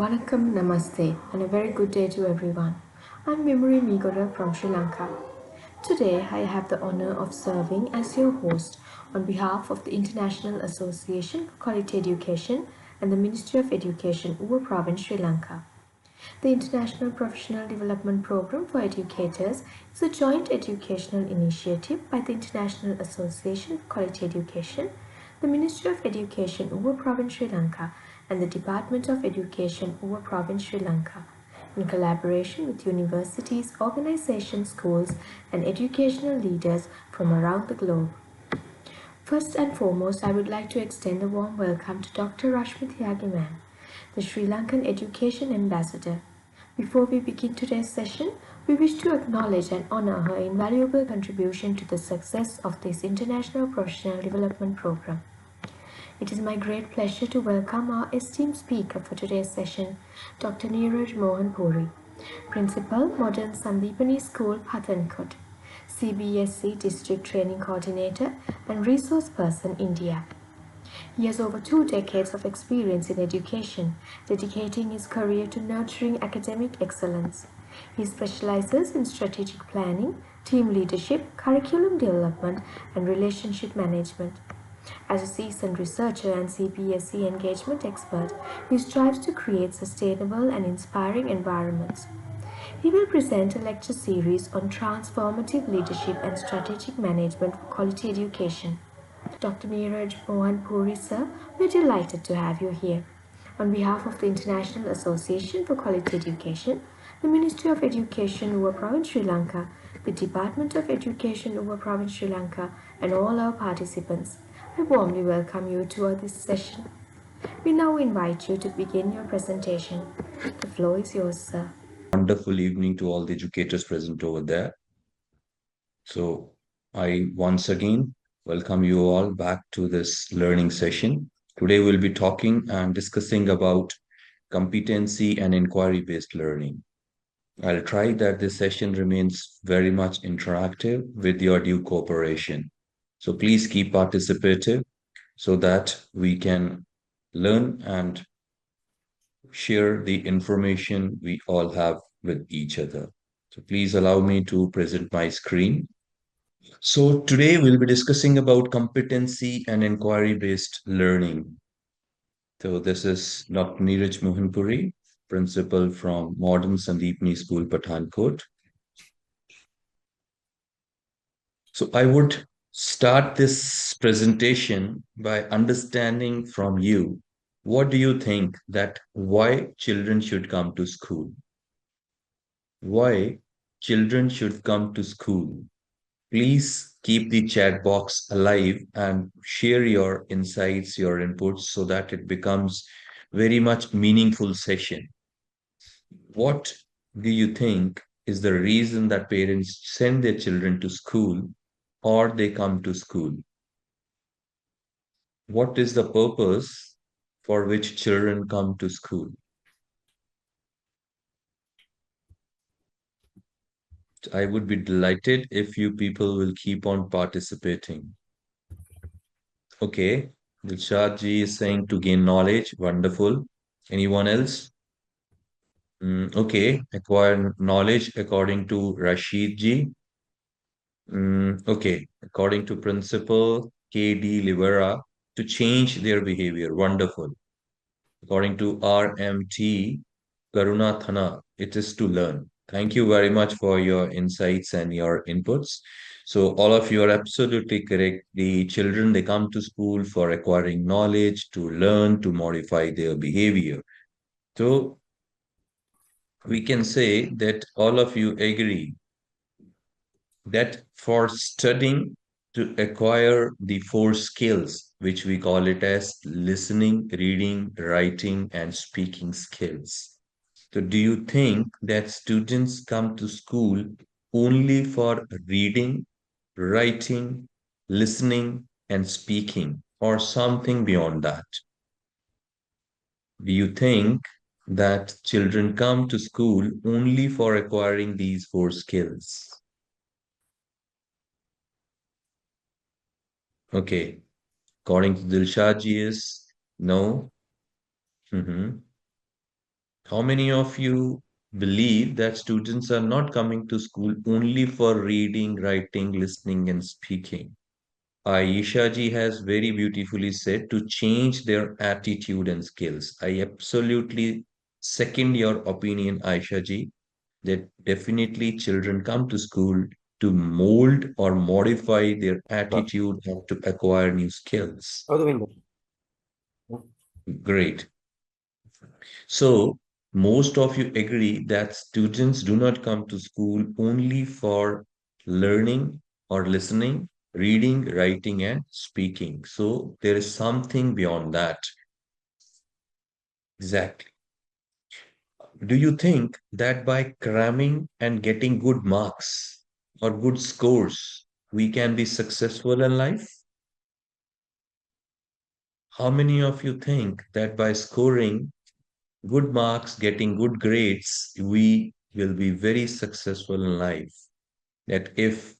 Vanakkam, Namaste, and a very good day to everyone. I'm Mimuri Migora from Sri Lanka. Today, I have the honor of serving as your host on behalf of the International Association for Quality Education and the Ministry of Education, Uva Province, Sri Lanka. The International Professional Development Program for Educators is a joint educational initiative by the International Association for Quality Education, the Ministry of Education, Uva Province, Sri Lanka, and the Department of Education, Uva Province, Sri Lanka, in collaboration with universities, organizations, schools, and educational leaders from around the globe. First and foremost, I would like to extend a warm welcome to Dr. Rashmi Tyagi ma'am, the Sri Lankan Education Ambassador. Before we begin today's session, we wish to acknowledge and honor her invaluable contribution to the success of this International Professional Development Program. It is my great pleasure to welcome our esteemed speaker for today's session, Dr. Neeraj Mohan Puri, Principal, Modern Sandeepani School, Pathankot, CBSE District Training Coordinator and Resource Person, India. He has over 2 decades of experience in education, dedicating his career to nurturing academic excellence. He specializes in strategic planning, team leadership, curriculum development, and relationship management. As a seasoned researcher and CPSC engagement expert, he strives to create sustainable and inspiring environments. He will present a lecture series on transformative leadership and strategic management for quality education. Dr. Neeraj Mohan Puri, sir, we're delighted to have you here. On behalf of the International Association for Quality Education, the Ministry of Education, Uva Province, Sri Lanka, the Department of Education, Uva Province, Sri Lanka, and all our participants, I warmly welcome you to this session. We now invite you to begin your presentation. The floor is yours, sir. Wonderful evening to all the educators present over there. So, I once again welcome you all back to this learning session. Today, we'll be talking and discussing about competency and inquiry-based learning. I'll try that this session remains very much interactive with your due cooperation. So, please keep participative so that we can learn and share the information we all have with each other. So please allow me to present my screen. So today we'll be discussing about competency and inquiry-based learning. So this is Dr. Neeraj Mohanpuri, principal from Modern Sandeepani School, Pathankot. So I would start this presentation by understanding from you, what do you think that why children should come to school? Why children should come to school? Please keep the chat box alive and share your insights, your inputs, so that it becomes very much meaningful session. What do you think is the reason that parents send their children to school or they come to school? What is the purpose for which children come to school? I would be delighted if you people will keep on participating. Okay, Dilshad ji is saying to gain knowledge. Wonderful. Anyone else? Okay, acquire knowledge according to Rashid ji. Okay, according to Principal K.D. Livera, to change their behavior. Wonderful. According to RMT Karuna Thana, it is to learn. Thank you very much for your insights and your inputs. So all of you are absolutely correct. The children, they come to school for acquiring knowledge, to learn, to modify their behavior. So we can say that all of you agree that for studying to acquire the 4 skills, which we call it as listening, reading, writing, and speaking skills. So, do you think that students come to school only for reading, writing, listening, and speaking, or something beyond that? Do you think that children come to school only for acquiring these 4 skills? Okay, according to Dilshad ji is no. Mhm. How many of you believe that students are not coming to school only for reading, writing, listening, and speaking? Aisha ji has very beautifully said to change their attitude and skills. I absolutely second your opinion, Aisha ji, that definitely children come to school to mold or modify their attitude and to acquire new skills. Out the window. Great. So, most of you agree that students do not come to school only for learning or listening, reading, writing, and speaking. So, there is something beyond that. Exactly. Do you think that by cramming and getting good marks or good scores, we can be successful in life? How many of you think that by scoring good marks, getting good grades, we will be very successful in life? That if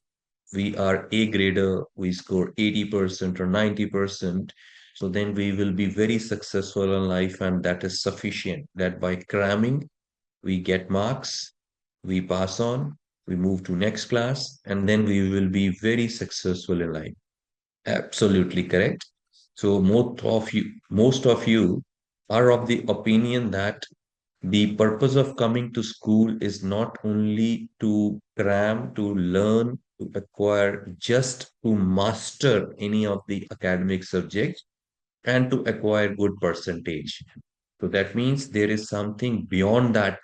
we are A grader, we score 80% or 90%, so then we will be very successful in life, and that is sufficient. That by cramming, we get marks, we pass on, we move to next class, and then we will be very successful in life. Absolutely correct. So most of you are of the opinion that the purpose of coming to school is not only to cram, to learn, to acquire, just to master any of the academic subjects and to acquire good percentage. So that means there is something beyond that,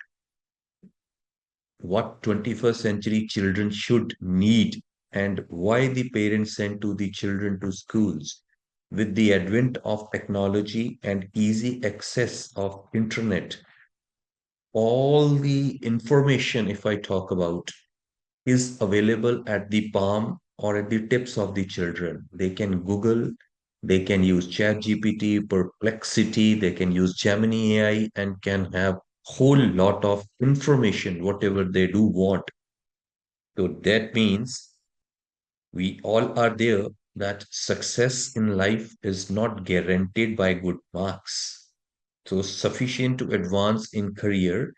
what 21st century children should need and why the parents send to the children to schools. With the advent of technology and easy access of internet, all the information, if I talk about, is available at the palm or at the tips of the children. They can Google, they can use ChatGPT, Perplexity, they can use Gemini AI and can have whole lot of information, whatever they do want. So that means we all are there that success in life is not guaranteed by good marks. So sufficient to advance in career,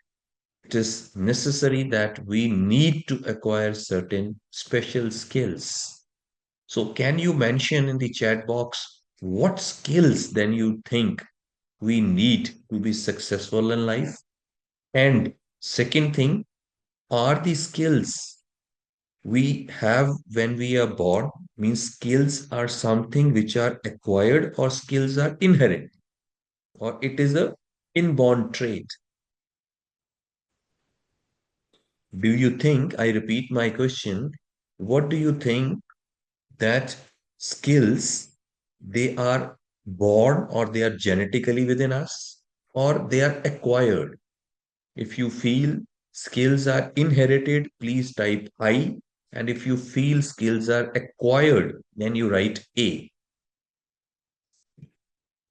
it is necessary that we need to acquire certain special skills. So, can you mention in the chat box what skills then you think we need to be successful in life? And second thing, are the skills we have when we are born, means skills are something which are acquired or skills are inherent or it is a inborn trait? Do you think, I repeat my question, what do you think that skills, they are born or they are genetically within us or they are acquired? If you feel skills are inherited, please type I. And if you feel skills are acquired, then you write A.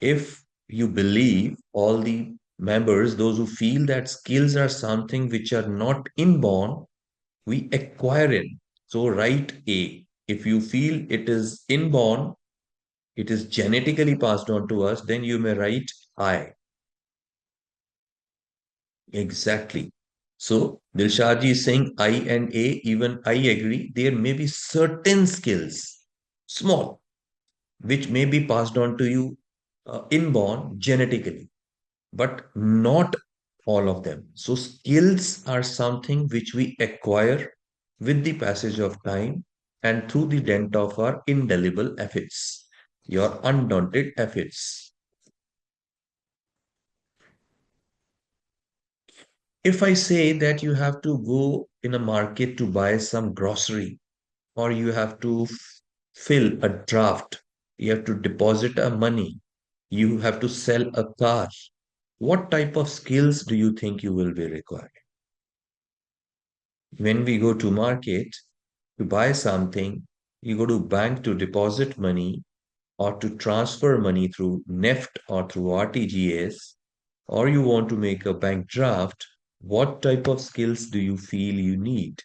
If you believe all the members, those who feel that skills are something which are not inborn, we acquire it. So write A. If you feel it is inborn, it is genetically passed on to us, then you may write I. Exactly. So Dilshadji is saying I and A, even I agree. There may be certain skills, small, which may be passed on to you inborn genetically, but not all of them. So skills are something which we acquire with the passage of time and through the dent of our indelible efforts, your undaunted efforts. If I say that you have to go in a market to buy some grocery, or you have to fill a draft, you have to deposit a money, you have to sell a car, what type of skills do you think you will be required? When we go to market to buy something, you go to bank to deposit money or to transfer money through NEFT or through RTGS, or you want to make a bank draft, what type of skills do you feel you need?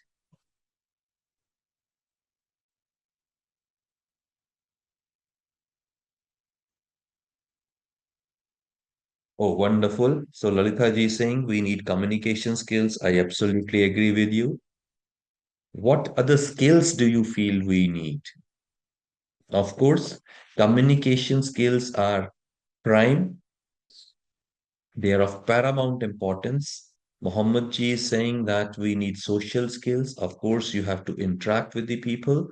Oh, wonderful. So Lalita ji is saying we need communication skills. I absolutely agree with you. What other skills do you feel we need? Of course, communication skills are prime. They are of paramount importance. Muhammad ji is saying that we need social skills. Of course, you have to interact with the people.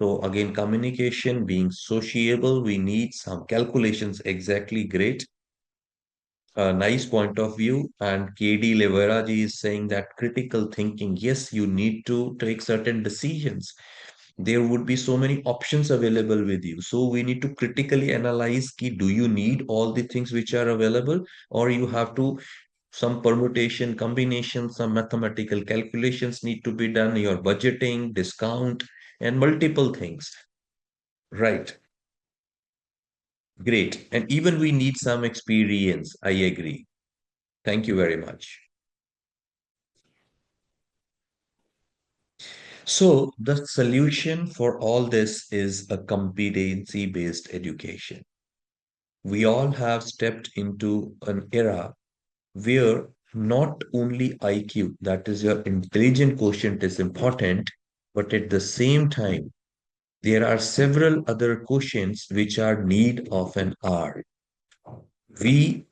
So again, communication, being sociable, we need some calculations. Exactly, great. A nice point of view. And KD Levera ji is saying that critical thinking, yes, you need to take certain decisions. There would be so many options available with you. So we need to critically analyze ki, do you need all the things which are available, or you have to some permutation, combination, some mathematical calculations need to be done, your budgeting, discount, and multiple things. Right. Great. And even we need some experience. I agree. Thank you very much. So the solution for all this is a competency-based education. We all have stepped into an era where not only IQ, that is your intelligent quotient, is important, but at the same time, there are several other quotients which are need of an hour. We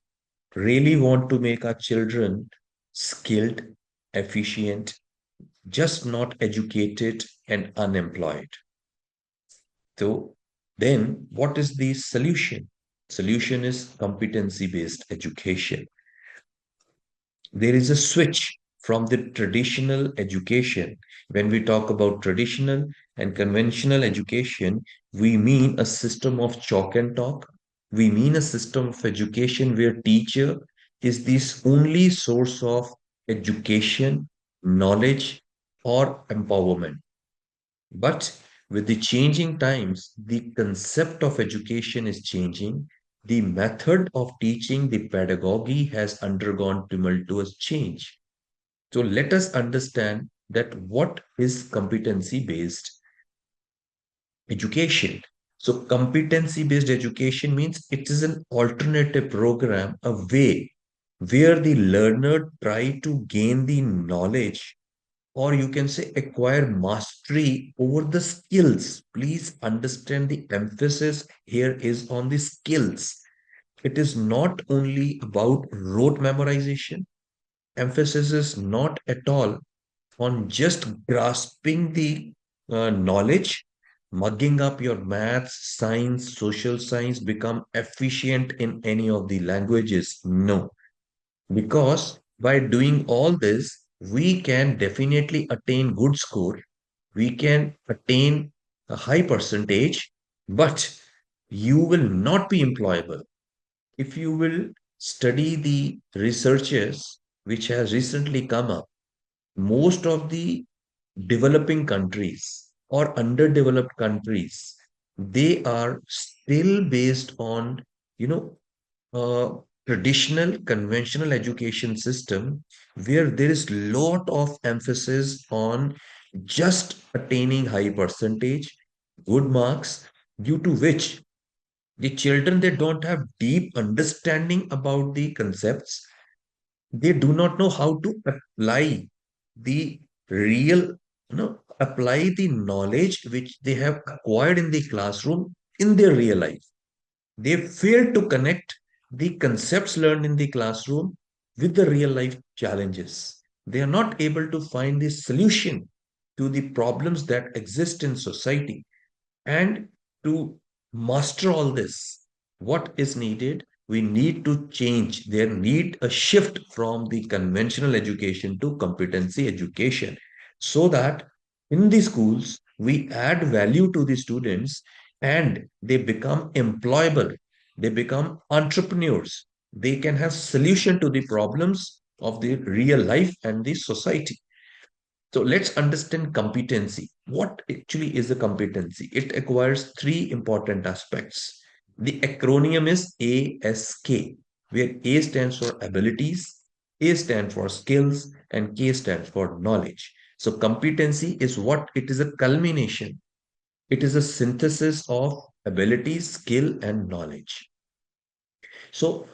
really want to make our children skilled, efficient, just not educated and unemployed. So then what is the solution? Solution is competency-based education. There is a switch from the traditional education. When we talk about traditional and conventional education, we mean a system of chalk and talk. We mean a system of education where teacher is this only source of education, knowledge, or empowerment. But with the changing times, the concept of education is changing. The method of teaching, the pedagogy has undergone tumultuous change. So let us understand that what is competency-based education. So competency-based education means it is an alternative program, a way where the learner try to gain the knowledge, or you can say acquire mastery over the skills. Please understand the emphasis here is on the skills. It is not only about rote memorization. Emphasis is not at all on just grasping the knowledge, mugging up your maths, science, social science, become efficient in any of the languages. No, because by doing all this, we can definitely attain good score. We can attain a high percentage, but you will not be employable. If you will study the researches which has recently come up, most of the developing countries or underdeveloped countries, they are still based on, you know, traditional conventional education system where there is lot of emphasis on just attaining high percentage, good marks, due to which the children, they don't have deep understanding about the concepts. They do not know how to apply the real, apply the knowledge which they have acquired in the classroom in their real life. They fail to connect the concepts learned in the classroom with the real life challenges. They are not able to find the solution to the problems that exist in society. And to master all this, what is needed? We need to change. There need a shift from the conventional education to competency education so that in the schools we add value to the students and they become employable. They become entrepreneurs. They can have solution to the problems of the real life and the society. So let's understand competency. What actually is a competency? It acquires three important aspects. The acronym is ASK, where A stands for abilities, A stands for skills, and K stands for knowledge. So competency is what? It is a culmination. It is a synthesis of abilities, skill, and knowledge. So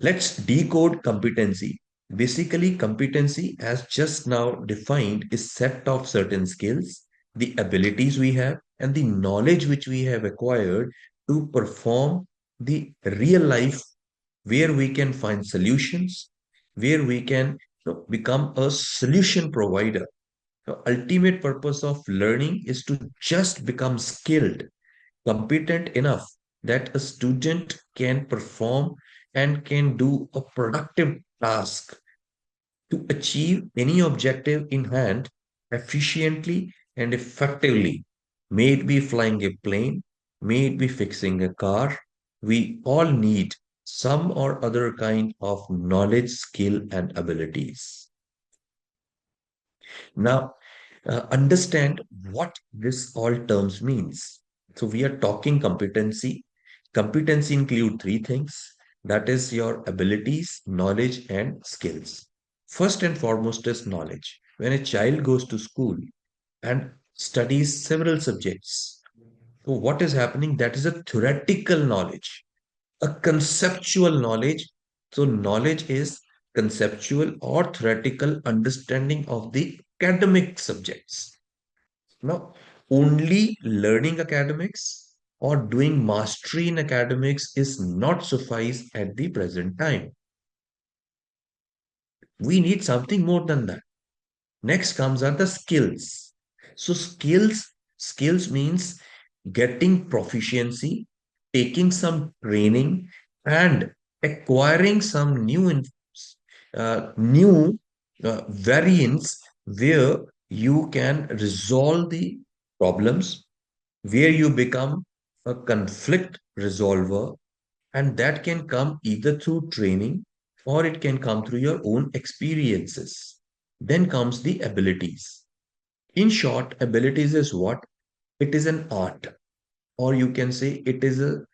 Let's decode competency. Basically, competency, as just now defined, is set of certain skills, the abilities we have, and the knowledge which we have acquired to perform the real life where we can find solutions, where we can become a solution provider. The ultimate purpose of learning is to just become skilled, competent enough that a student can perform and can do a productive task to achieve any objective in hand efficiently and effectively. May it be flying a plane, may it be fixing a car, we all need some or other kind of knowledge, skill, and abilities. Now, understand what this all terms means. So we are talking competency. Competency include three things. That is your abilities, knowledge, and skills. First and foremost is knowledge. When a child goes to school and studies several subjects, so what is happening? That is a theoretical knowledge, a conceptual knowledge. So knowledge is conceptual or theoretical understanding of the academic subjects. Now, only learning academics or doing mastery in academics is not suffice at the present time. We need something more than that. Next comes are the skills. So skills means getting proficiency, taking some training, and acquiring some new variants where you can resolve the problems, where you become a conflict resolver, and that can come either through training or it can come through your own experiences. Then comes the abilities. In short, abilities is what? It is an art, or you can say it is a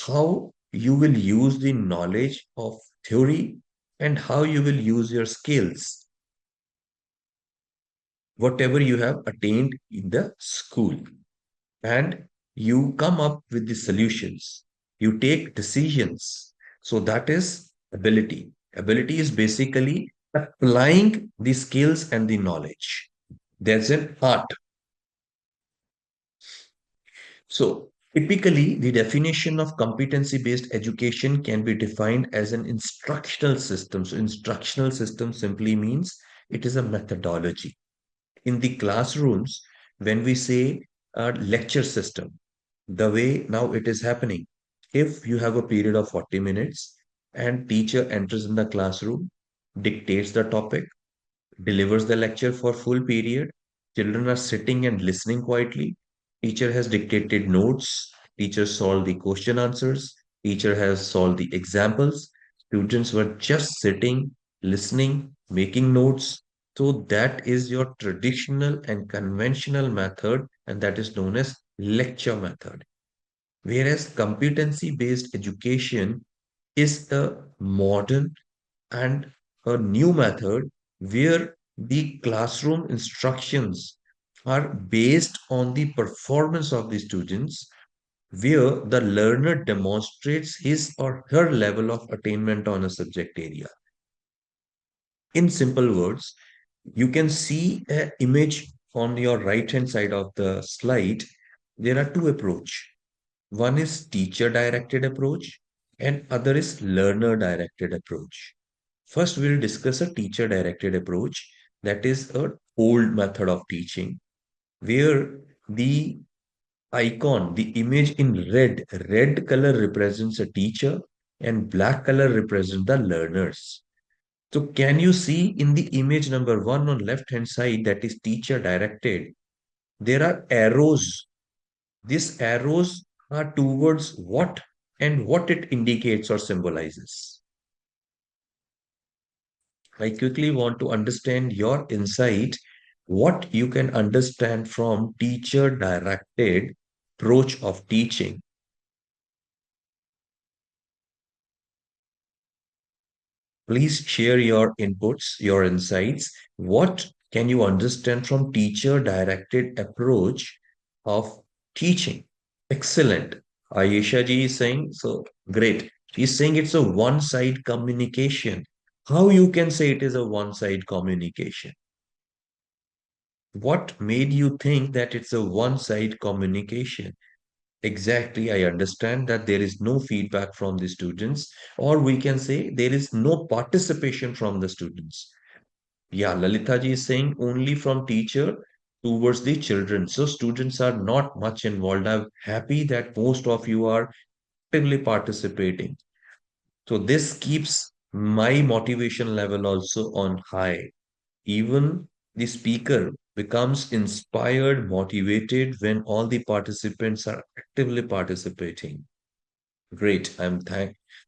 how you will use the knowledge of theory and how you will use your skills, whatever you have attained in the school. And you come up with the solutions. You take decisions. So that is ability. Ability is basically applying the skills and the knowledge. There's an art. So typically, the definition of competency-based education can be defined as an instructional system. So instructional system simply means it is a methodology. In the classrooms, when we say a lecture system, the way now it is happening, if you have a period of 40 minutes and teacher enters in the classroom, dictates the topic, delivers the lecture for full period. Children are sitting and listening quietly. Teacher has dictated notes. Teacher solved the question answers. Teacher has solved the examples. Students were just sitting, listening, making notes. So that is your traditional and conventional method, and that is known as lecture method. Whereas competency-based education is a modern and a new method where the classroom instructions are based on the performance of the students, where the learner demonstrates his or her level of attainment on a subject area. In simple words, you can see an image on your right hand side of the slide. There are two approach. One is teacher directed approach and other is learner directed approach. First, we'll discuss a teacher directed approach, that is a old method of teaching where the icon, the image in red color represents a teacher and black color represents the learners. So can you see in the image number one on left hand side, that is teacher directed, there are arrows. These arrows are towards what and what it indicates or symbolizes. I quickly want to understand your insight, what you can understand from teacher directed approach of teaching. Please share your inputs, your insights. What can you understand from teacher directed approach of teaching? Excellent. Ayesha ji is saying, so great. He's saying it's a one-side communication. How you can say it is a one-side communication? What made you think that it's a one-side communication? Exactly, I understand that there is no feedback from the students, or we can say there is no participation from the students. Yeah, Lalita ji is saying only from teacher towards the children. So students are not much involved. I'm happy that most of you are actively participating. So this keeps my motivation level also on high. Even the speaker becomes inspired, motivated when all the participants are actively participating. Great.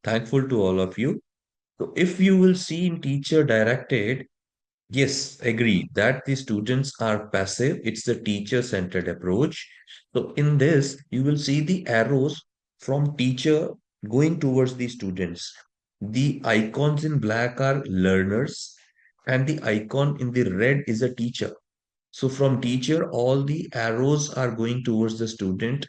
Thankful to all of you. So if you will see in teacher directed, yes, agree that the students are passive. It's the teacher-centered approach. So in this, you will see the arrows from teacher going towards the students. The icons in black are learners, and the icon in the red is a teacher. So from teacher, all the arrows are going towards the student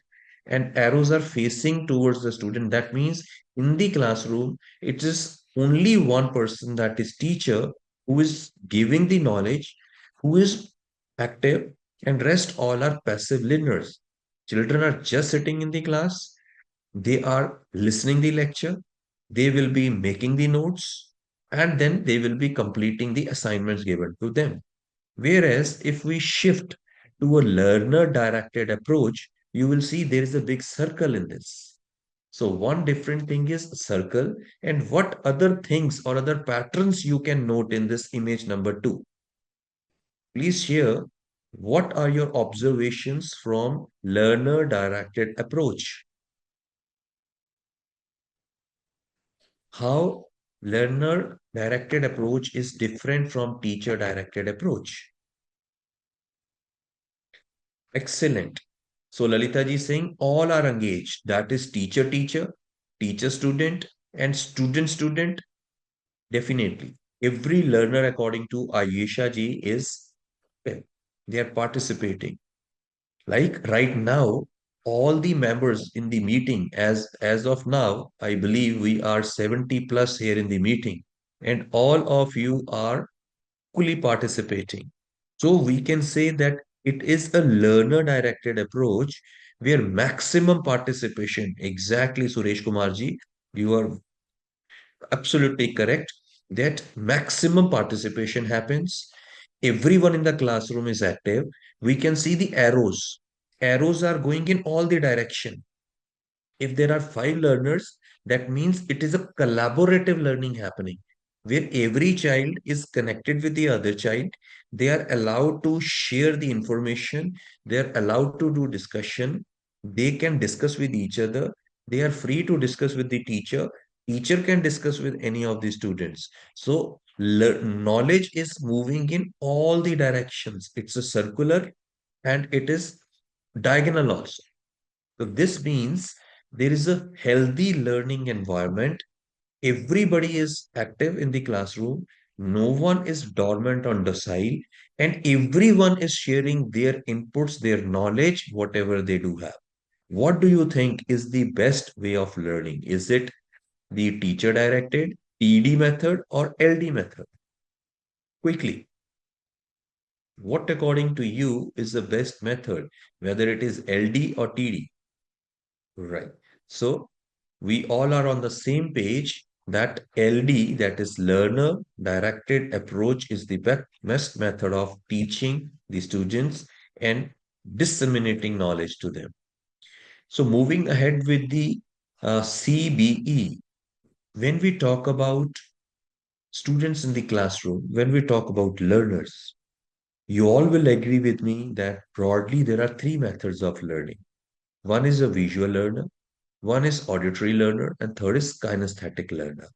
and arrows are facing towards the student. That means in the classroom, it is only one person, that is teacher, who is giving the knowledge, who is active, and rest all are passive learners. Children are just sitting in the class, they are listening the lecture, they will be making the notes, and then they will be completing the assignments given to them. Whereas if we shift to a learner directed approach, you will see there is a big circle in this. So one different thing is circle, and what other things or other patterns you can note in this image number 2. Please share what are your observations from learner directed approach. How learner directed approach is different from teacher directed approach. Excellent. So Lalita ji is saying all are engaged. That is teacher-teacher, teacher-student, and student-student. Definitely. Every learner, according to Ayesha ji, is well, they are participating. Like right now, all the members in the meeting, as of now, I believe we are 70 plus here in the meeting, and all of you are fully participating. So we can say that it is a learner-directed approach where maximum participation, exactly Suresh Kumar ji, you are absolutely correct that maximum participation happens. Everyone in the classroom is active. We can see the arrows. Arrows are going in all the direction. If there are 5 learners, that means it is a collaborative learning happening where every child is connected with the other child. They are allowed to share the information. They are allowed to do discussion. They can discuss with each other. They are free to discuss with the teacher. Teacher can discuss with any of the students. So knowledge is moving in all the directions. It's a circular and it is diagonal also. So this means there is a healthy learning environment. Everybody is active in the classroom. No one is dormant or docile, and everyone is sharing their inputs, their knowledge, whatever they do have. What do you think is the best way of learning? Is it the teacher directed, TD method, or LD method? Quickly, what according to you is the best method, whether it is LD or TD? Right. So we all are on the same page that LD, that is learner directed approach, is the best method of teaching the students and disseminating knowledge to them. So moving ahead with the CBE, when we talk about students in the classroom, when we talk about learners, you all will agree with me that broadly there are 3 methods of learning. One is a visual learner, one is auditory learner, and third is kinesthetic learner.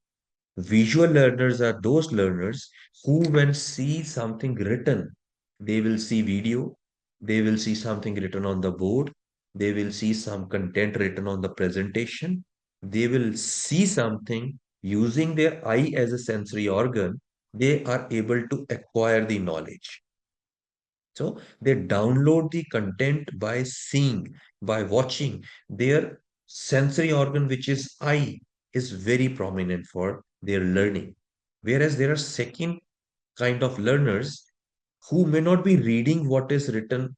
Visual learners are those learners who, when see something written, they will see video, they will see something written on the board, they will see some content written on the presentation, they will see something using their eye as a sensory organ, they are able to acquire the knowledge. So they download the content by seeing, by watching their sensory organ, which is eye. is very prominent for their learning. Whereas there are second kind of learners who may not be reading what is written,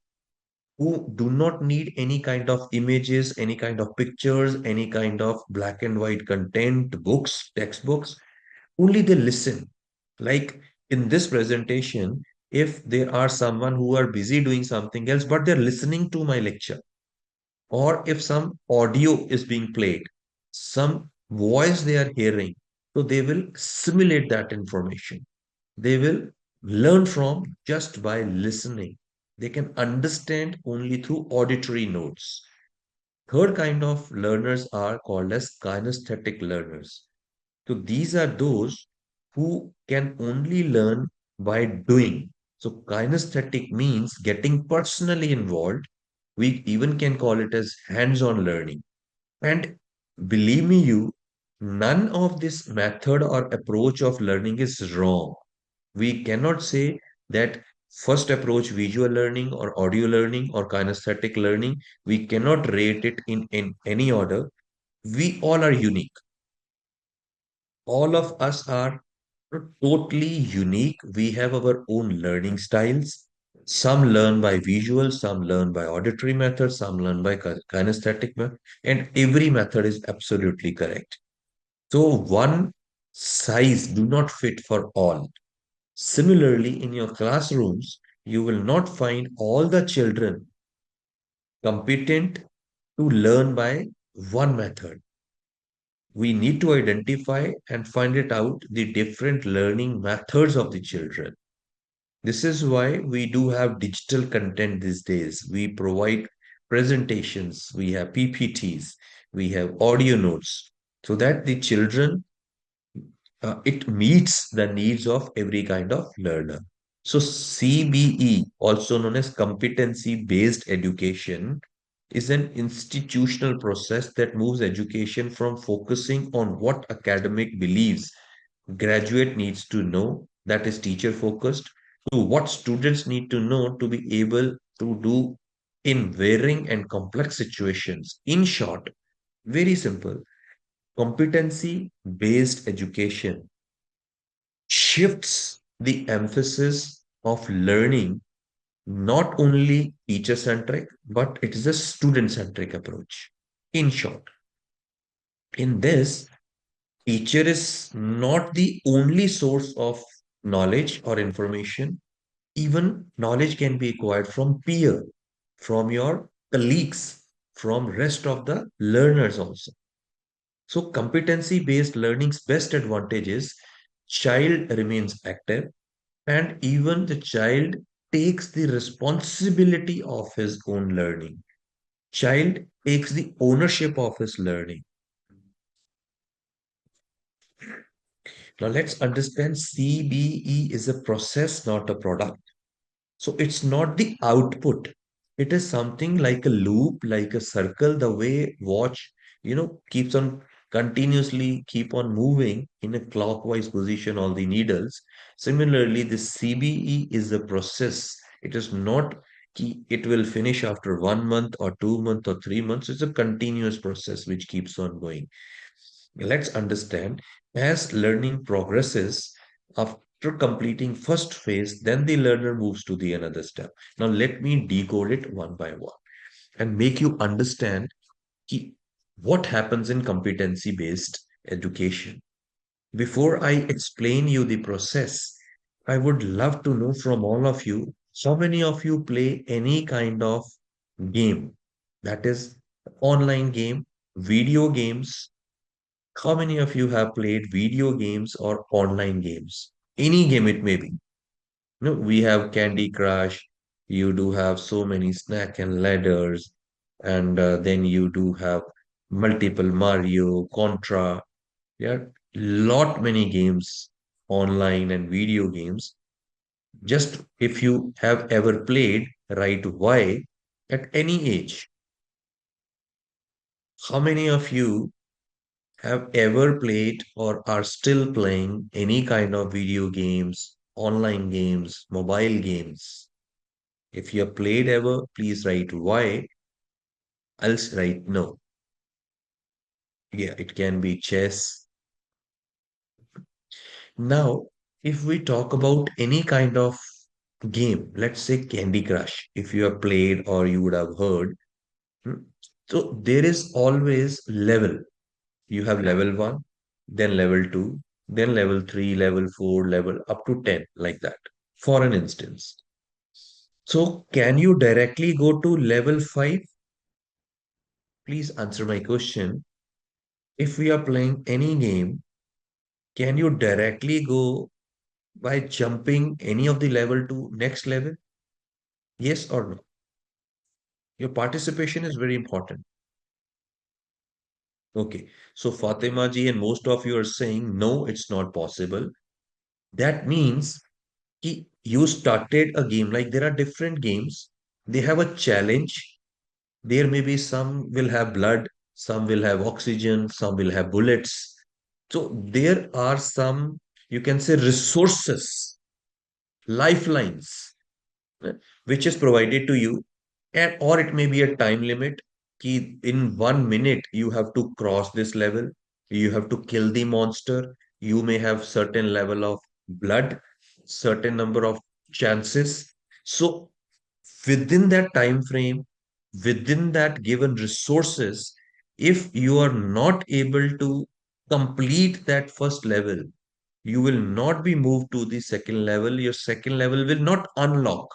who do not need any kind of images, any kind of pictures, any kind of black and white content, books, textbooks. Only they listen. Like in this presentation, if there are someone who are busy doing something else, but they're listening to my lecture, or if some audio is being played, some voice they are hearing, so they will simulate that information. They will learn from just by listening. They can understand only through auditory notes. Third kind of learners are called as kinesthetic learners. So these are those who can only learn by doing. So kinesthetic means getting personally involved. We even can call it as hands-on learning. And believe me, none of this method or approach of learning is wrong. We cannot say that first approach, visual learning or audio learning or kinesthetic learning, we cannot rate it in any order. We all are unique. All of us are totally unique. We have our own learning styles. Some learn by visual, some learn by auditory method, some learn by kinesthetic method, and every method is absolutely correct. So one size do not fit for all. Similarly, in your classrooms, you will not find all the children competent to learn by one method. We need to identify and find it out the different learning methods of the children. This is why we do have digital content these days. We provide presentations, we have PPTs, we have audio notes, so that the children, it meets the needs of every kind of learner. So CBE, also known as competency-based education, is an institutional process that moves education from focusing on what academic believes graduate needs to know, that is teacher focused, to what students need to know to be able to do in varying and complex situations. In short, very simple, competency based education shifts the emphasis of learning not only teacher centric, but it is a student centric approach. In short, in this, teacher is not the only source of knowledge or information. Even knowledge can be acquired from peer, from your colleagues, from rest of the learners also. So competency-based learning's best advantage is child remains active and even the child takes the responsibility of his own learning. Child takes the ownership of his learning. Now let's understand CBE is a process, not a product. So it's not the output. It is something like a loop, like a circle, the way watch, keeps on continuously keep on moving in a clockwise position, all the needles. Similarly, the CBE is a process. It is not it will finish after 1 month or 2 months or 3 months. It's a continuous process which keeps on going. Let's understand as learning progresses after completing first phase, then the learner moves to the another step. Now let me decode it one by one and make you understand what happens in competency based education. Before I explain you the process, I would love to know from all of you, how many of you play any kind of game, that is online game, video games. How many of you have played video games or online games? Any game it may be. No, we have Candy Crush. You do have so many Snack and Ladders, and then you do have multiple Mario, Contra. There are lot many games online and video games. Just if you have ever played, write why at any age. How many of you have ever played or are still playing any kind of video games, online games, mobile games? If you have played ever, please write why, else write no. Yeah, it can be chess. Now, if we talk about any kind of game, let's say Candy Crush, if you have played or you would have heard, hmm, so there is always level. You have level 1, then level 2, then level 3, level 4, level up to 10, like that, for an instance. So, can you directly go to level 5? Please answer my question. If we are playing any game, can you directly go by jumping any of the level to next level? Yes or no? Your participation is very important. Okay. So Fatima ji and most of you are saying, no, it's not possible. That means you started a game, like there are different games. They have a challenge. There may be some will have blood, some will have oxygen, some will have bullets. So there are some, you can say, resources, lifelines, uh, which is provided to you, and or it may be a time limit. Ki in 1 minute you have to cross this level, you have to kill the monster, you may have certain level of blood, certain number of chances. So within that time frame, within that given resources, if you are not able to complete that first level, you will not be moved to the second level. Your second level will not unlock.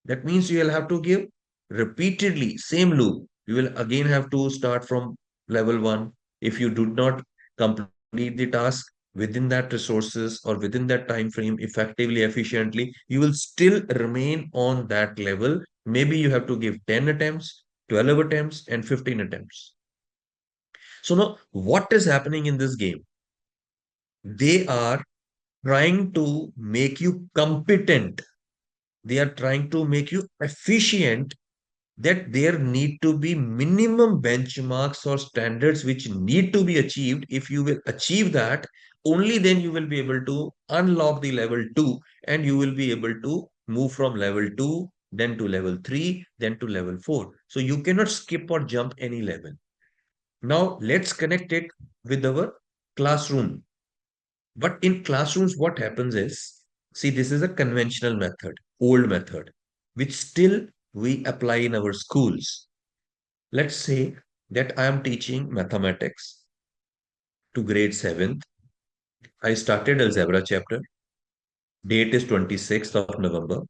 That means you will have to give repeatedly same loop. You will again have to start from level 1. If you do not complete the task within that resources or within that time frame effectively, efficiently, you will still remain on that level. Maybe you have to give 10 attempts, 12 attempts, and 15 attempts. So now what is happening in this game? They are trying to make you competent. They are trying to make you efficient, that there need to be minimum benchmarks or standards which need to be achieved. If you will achieve that, only then you will be able to unlock the level 2, and you will be able to move from level 2 then to level 3 then to level 4. So you cannot skip or jump any level. Now let's connect it with our classroom. But in classrooms, what happens is, see, this is a conventional method, old method, which still we apply in our schools. Let's say that I am teaching mathematics to grade 7th. I started algebra chapter. Date is 26th of November.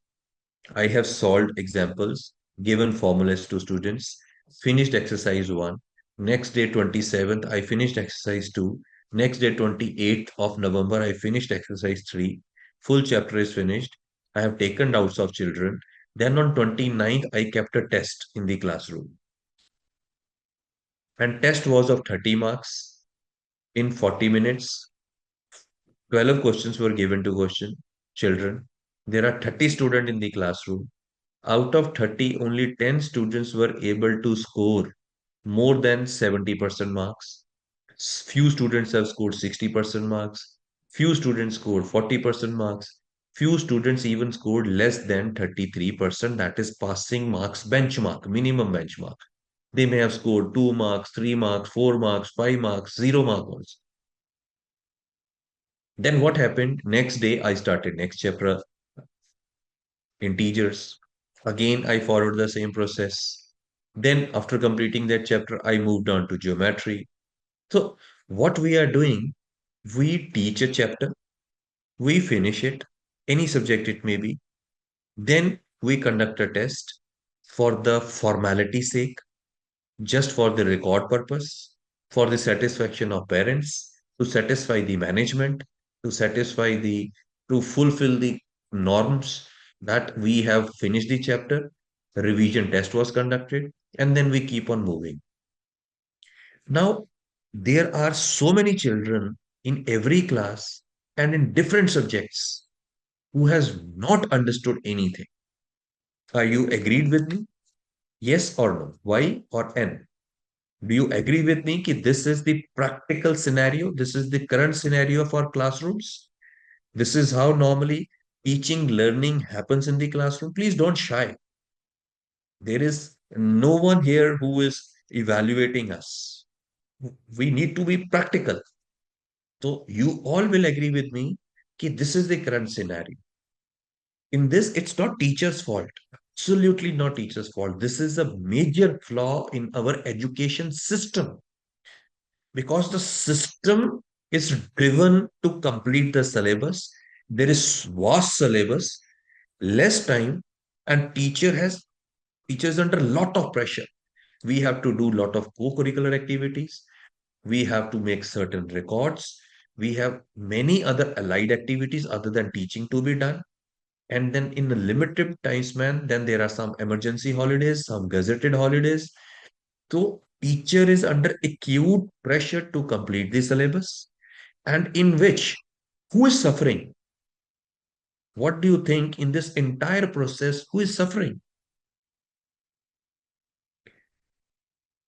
I have solved examples, given formulas to students, finished exercise 1. Next day, 27th, I finished exercise 2. Next day, 28th of November, I finished exercise 3. Full chapter is finished. I have taken doubts of children. Then on 29th, I kept a test in the classroom. And test was of 30 marks in 40 minutes. 12 questions were given to question children. There are 30 students in the classroom. Out of 30, only 10 students were able to score more than 70% marks. Few students have scored 60% marks. Few students scored 40% marks. Few students even scored less than 33%, that is passing marks benchmark, minimum benchmark. They may have scored 2 marks, 3 marks, 4 marks, 5 marks, 0 mark also. Then what happened? Next day, I started next chapter, integers. Again, I followed the same process. Then, after completing that chapter, I moved on to geometry. So, what we are doing, we teach a chapter, we finish it, any subject it may be. Then, we conduct a test for the formality sake, just for the record purpose, for the satisfaction of parents, to satisfy the management, to satisfy the, to fulfill the norms that we have finished the chapter, revision test was conducted, and then we keep on moving. Now, there are so many children in every class and in different subjects who has not understood anything. Are you agreed with me? Yes or no? Y or N? Do you agree with me that this is the practical scenario? This is the current scenario of our classrooms? This is how normally teaching, learning happens in the classroom. Please don't shy. There is no one here who is evaluating us. We need to be practical. So you all will agree with me that this is the current scenario. In this, it's not teacher's fault. Absolutely not teacher's fault. This is a major flaw in our education system because the system is driven to complete the syllabus. There is vast syllabus, less time, and teachers under a lot of pressure. We have to do a lot of co-curricular activities. We have to make certain records. We have many other allied activities other than teaching to be done. And then in a limited time span, then there are some emergency holidays, some gazetted holidays. So teacher is under acute pressure to complete the syllabus. And in which, who is suffering? What do you think in this entire process? Who is suffering?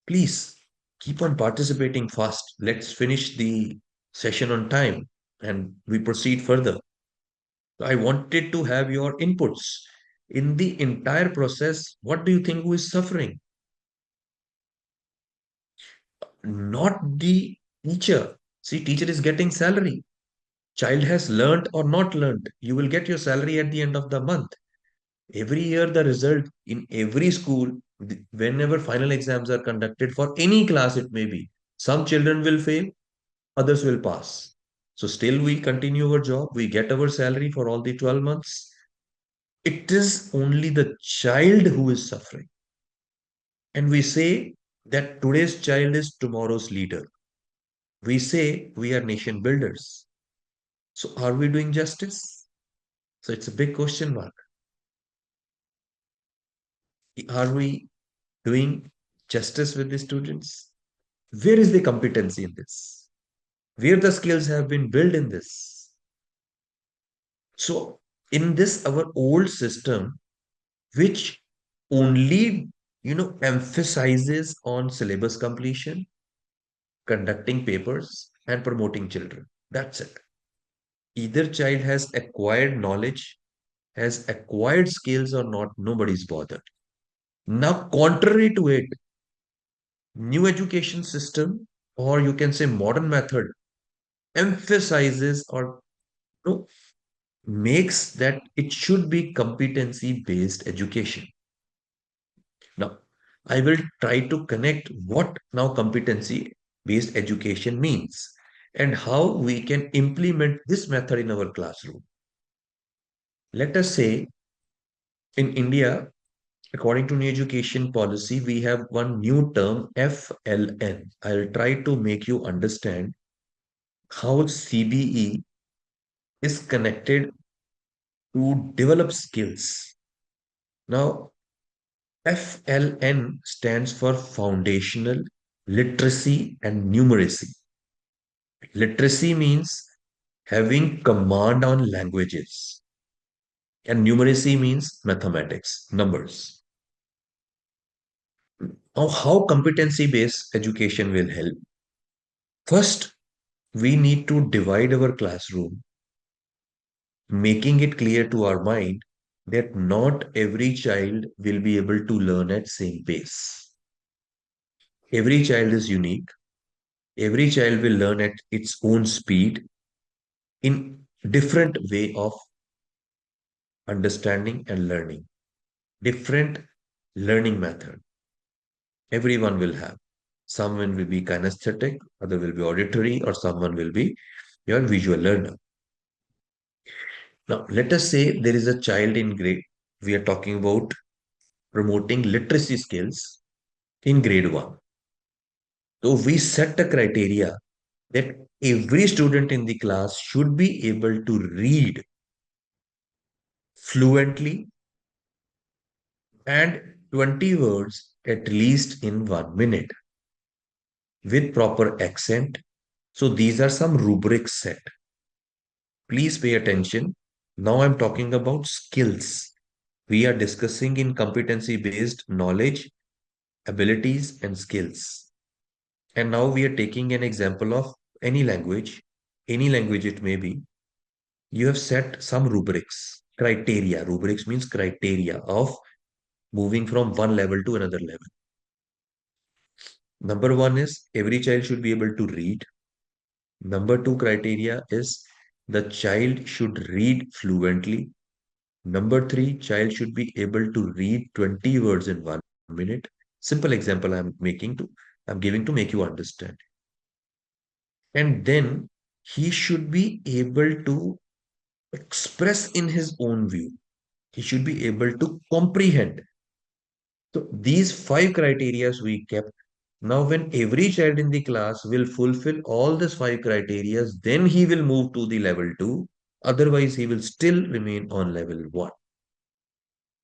Please keep on participating fast. Let's finish the session on time and we proceed further. I wanted to have your inputs. In the entire process, what do you think who is suffering? Not the teacher. See, teacher is getting salary. Child has learned or not learned. You will get your salary at the end of the month. Every year, the result in every school, whenever final exams are conducted for any class, it may be. Some children will fail, others will pass. So, still, we continue our job. We get our salary for all the 12 months. It is only the child who is suffering. And we say that today's child is tomorrow's leader. We say we are nation builders. So are we doing justice? So it's a big question mark. Are we doing justice with the students? Where is the competency in this? Where the skills have been built in this? So in this our old system, which only emphasizes on syllabus completion, conducting papers, and promoting children. That's it. Either child has acquired knowledge, has acquired skills or not, nobody's bothered. Now, contrary to it, new education system, or you can say modern method, emphasizes or you makes that it should be competency based education. Now, I will try to connect what now competency based education means and how we can implement this method in our classroom. Let us say in India, according to new education policy, we have one new term FLN. I'll try to make you understand how CBE is connected to develop skills. Now, FLN stands for Foundational Literacy and Numeracy. Literacy means having command on languages, and numeracy means mathematics, numbers. Now, how competency based education will help? First, we need to divide our classroom, making it clear to our mind that not every child will be able to learn at same pace. Every child is unique. Every child will learn at its own speed in different way of understanding and learning, different learning method. Everyone will have. Someone will be kinesthetic, other will be auditory, or someone will be your visual learner. Now, let us say there is a child in grade. We are talking about promoting literacy skills in grade 1. So we set a criteria that every student in the class should be able to read fluently and 20 words at least in 1 minute with proper accent. So these are some rubrics set. Please pay attention. Now I'm talking about skills. We are discussing in competency based knowledge, abilities, and skills. And now we are taking an example of any language it may be. You have set some rubrics, criteria. Rubrics means criteria of moving from one level to another level. Number one is every child should be able to read. Number two criteria is the child should read fluently. Number three, child should be able to read 20 words in 1 minute. Simple example I'm giving to make you understand. And then he should be able to express in his own view. He should be able to comprehend. So these five criteria we kept. Now, when every child in the class will fulfill all these five criteria, then he will move to the level two. Otherwise, he will still remain on level one.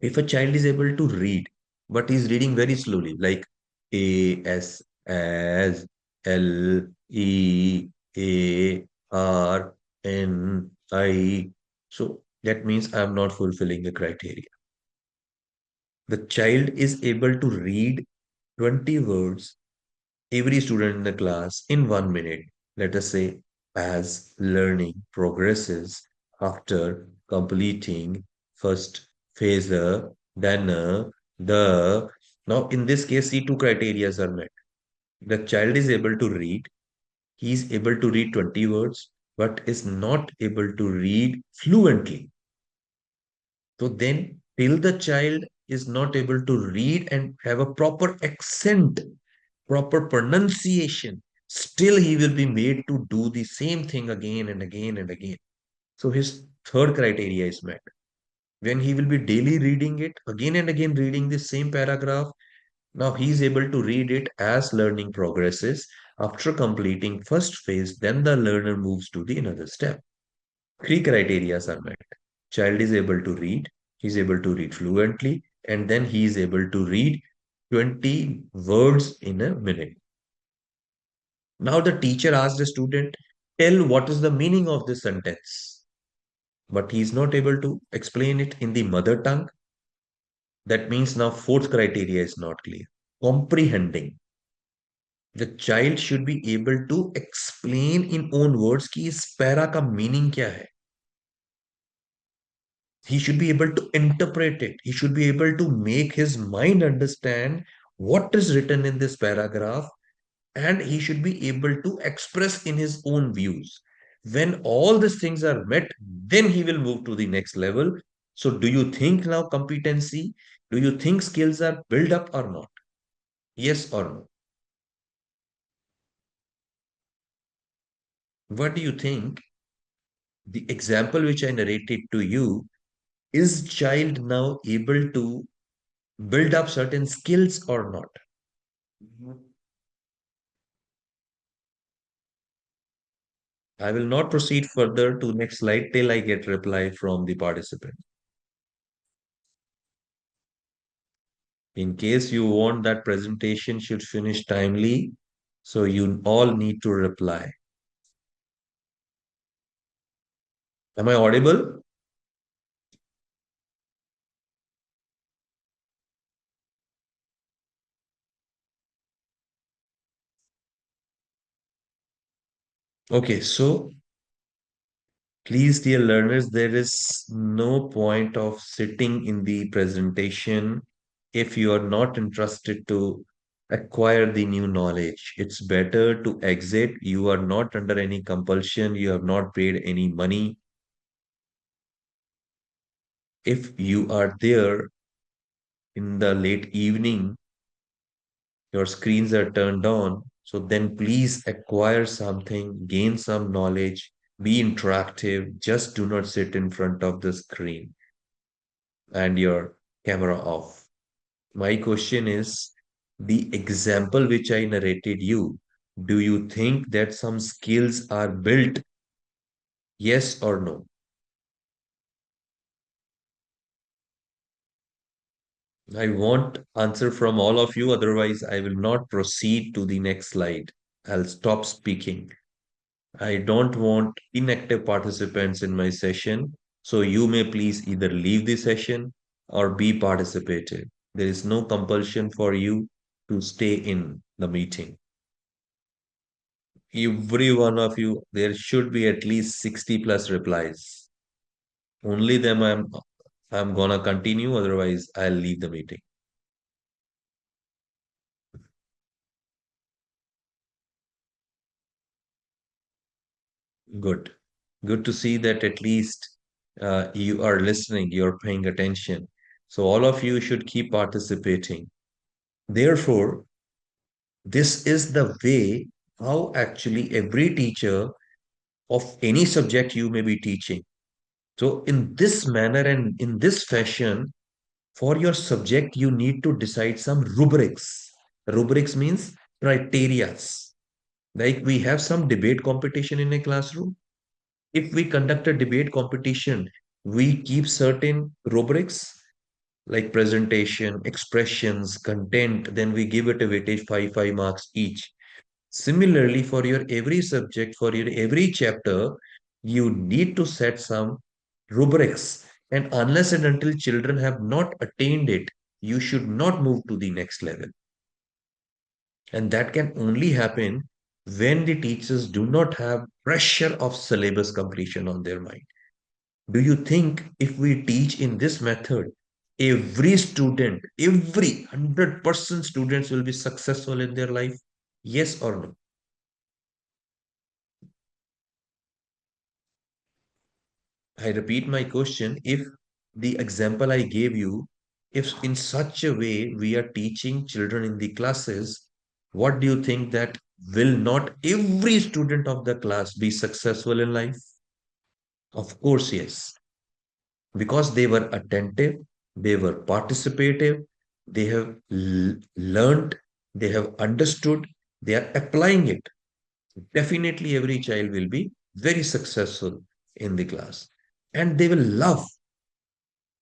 If a child is able to read, but he's reading very slowly, like A, S, as, L, E, A, R, N, I. So that means I'm not fulfilling the criteria. The child is able to read 20 words, every student in the class, in 1 minute. Let us say, as learning progresses after completing first phase, then the. Now, in this case, see two criteria are met. The child is able to read, he is able to read 20 words, but is not able to read fluently. So then, till the child is not able to read and have a proper accent, proper pronunciation, still he will be made to do the same thing again and again and again. So his third criteria is met. When he will be daily reading it, again and again reading the same paragraph, now he is able to read it as learning progresses. After completing first phase, then the learner moves to the another step. Three criteria are met. Child is able to read, he is able to read fluently, and then he is able to read 20 words in a minute. Now the teacher asks the student, tell what is the meaning of this sentence. But he is not able to explain it in the mother tongue. That means now fourth criteria is not clear. Comprehending. The child should be able to explain in own words कि इस para का meaning क्या है. He should be able to interpret it. He should be able to make his mind understand what is written in this paragraph, and he should be able to express in his own views. When all these things are met, then he will move to the next level. So, do you think now competency? Do you think skills are built up or not? Yes or no? What do you think? The example which I narrated to you, is child now able to build up certain skills or not? I will not proceed further to next slide till I get reply from the participant. In case you want that presentation should finish timely, so you all need to reply. Am I audible? Okay, so please, dear learners, there is no point of sitting in the presentation if you are not interested to acquire the new knowledge. It's better to exit. You are not under any compulsion. You have not paid any money. If you are there in the late evening, your screens are turned on. So then please acquire something, gain some knowledge, be interactive. Just do not sit in front of the screen and your camera off. My question is, the example which I narrated you, do you think that some skills are built? Yes or no? I want answer from all of you, otherwise I will not proceed to the next slide. I'll stop speaking. I don't want inactive participants in my session, so you may please either leave the session or be participative. There is no compulsion for you to stay in the meeting. Every one of you, there should be at least 60 plus replies. Only them I'm gonna continue, otherwise I'll leave the meeting. Good. Good to see that at least you are listening, you're paying attention. So all of you should keep participating. Therefore, this is the way how actually every teacher of any subject you may be teaching. So in this manner and in this fashion, for your subject, you need to decide some rubrics. Rubrics means criterias. Like we have some debate competition in a classroom. If we conduct a debate competition, we keep certain rubrics like presentation, expressions, content, then we give it a weightage 5 marks each. Similarly, for your every subject, for your every chapter, you need to set some rubrics. And unless and until children have not attained it, you should not move to the next level. And that can only happen when the teachers do not have pressure of syllabus completion on their mind. Do you think if we teach in this method, every student, every 100% students will be successful in their life? Yes or no? I repeat my question. If the example I gave you, if in such a way we are teaching children in the classes, what do you think that will not every student of the class be successful in life? Of course, yes. Because they were attentive, they were participative, they have learned, they have understood, they are applying it. Definitely, every child will be very successful in the class and they will love.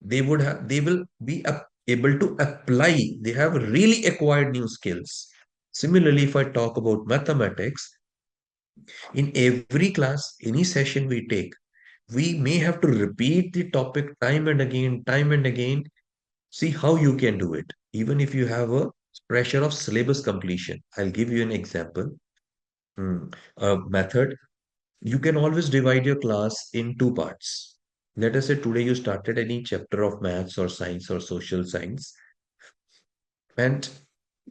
They will be able to apply. They have really acquired new skills. Similarly, if I talk about mathematics, in every class, any session we take, we may have to repeat the topic time and again. See how you can do it, even if you have a pressure of syllabus completion. I'll give you an example. A method. You can always divide your class in two parts. Let us say today you started any chapter of maths or science or social science, and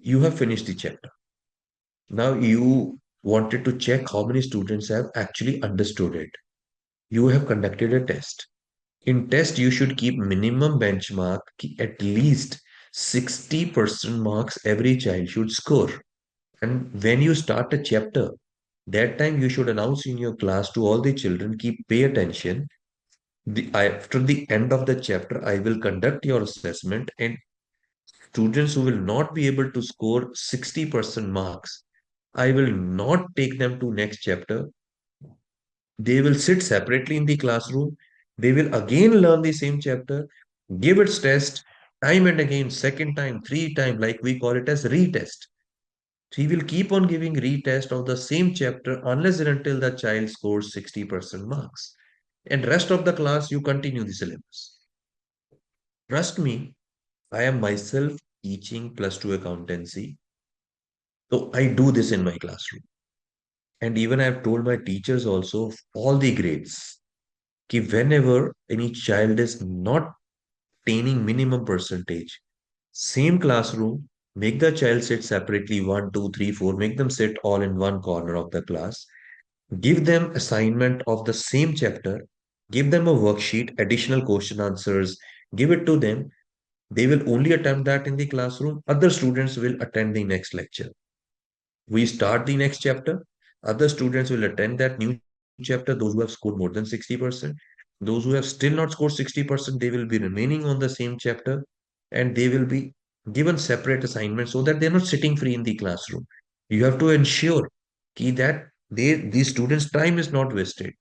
you have finished the chapter. Now you wanted to check how many students have actually understood it. You have conducted a test. In test, you should keep minimum benchmark at least 60% marks every child should score. And when you start a chapter, that time you should announce in your class to all the children, keep pay attention. After the end of the chapter, I will conduct your assessment, and students who will not be able to score 60% marks, I will not take them to next chapter. They will sit separately in the classroom. They will again learn the same chapter, give its test time and again, second time, three time, like we call it as retest. So he will keep on giving retest of the same chapter unless and until the child scores 60% marks. And rest of the class, you continue the syllabus. Trust me, I am myself teaching plus two accountancy. So I do this in my classroom. And even I've told my teachers also of all the grades, कि whenever any child is not attaining minimum percentage, same classroom, make the child sit separately, one, two, three, four, make them sit all in one corner of the class, give them assignment of the same chapter, give them a worksheet, additional question answers, give it to them. They will only attempt that in the classroom. Other students will attend the next lecture. We start the next chapter. Other students will attend that new chapter, those who have scored more than 60%. Those who have still not scored 60%, they will be remaining on the same chapter and they will be given separate assignments so that they're not sitting free in the classroom. You have to ensure that these students' time is not wasted.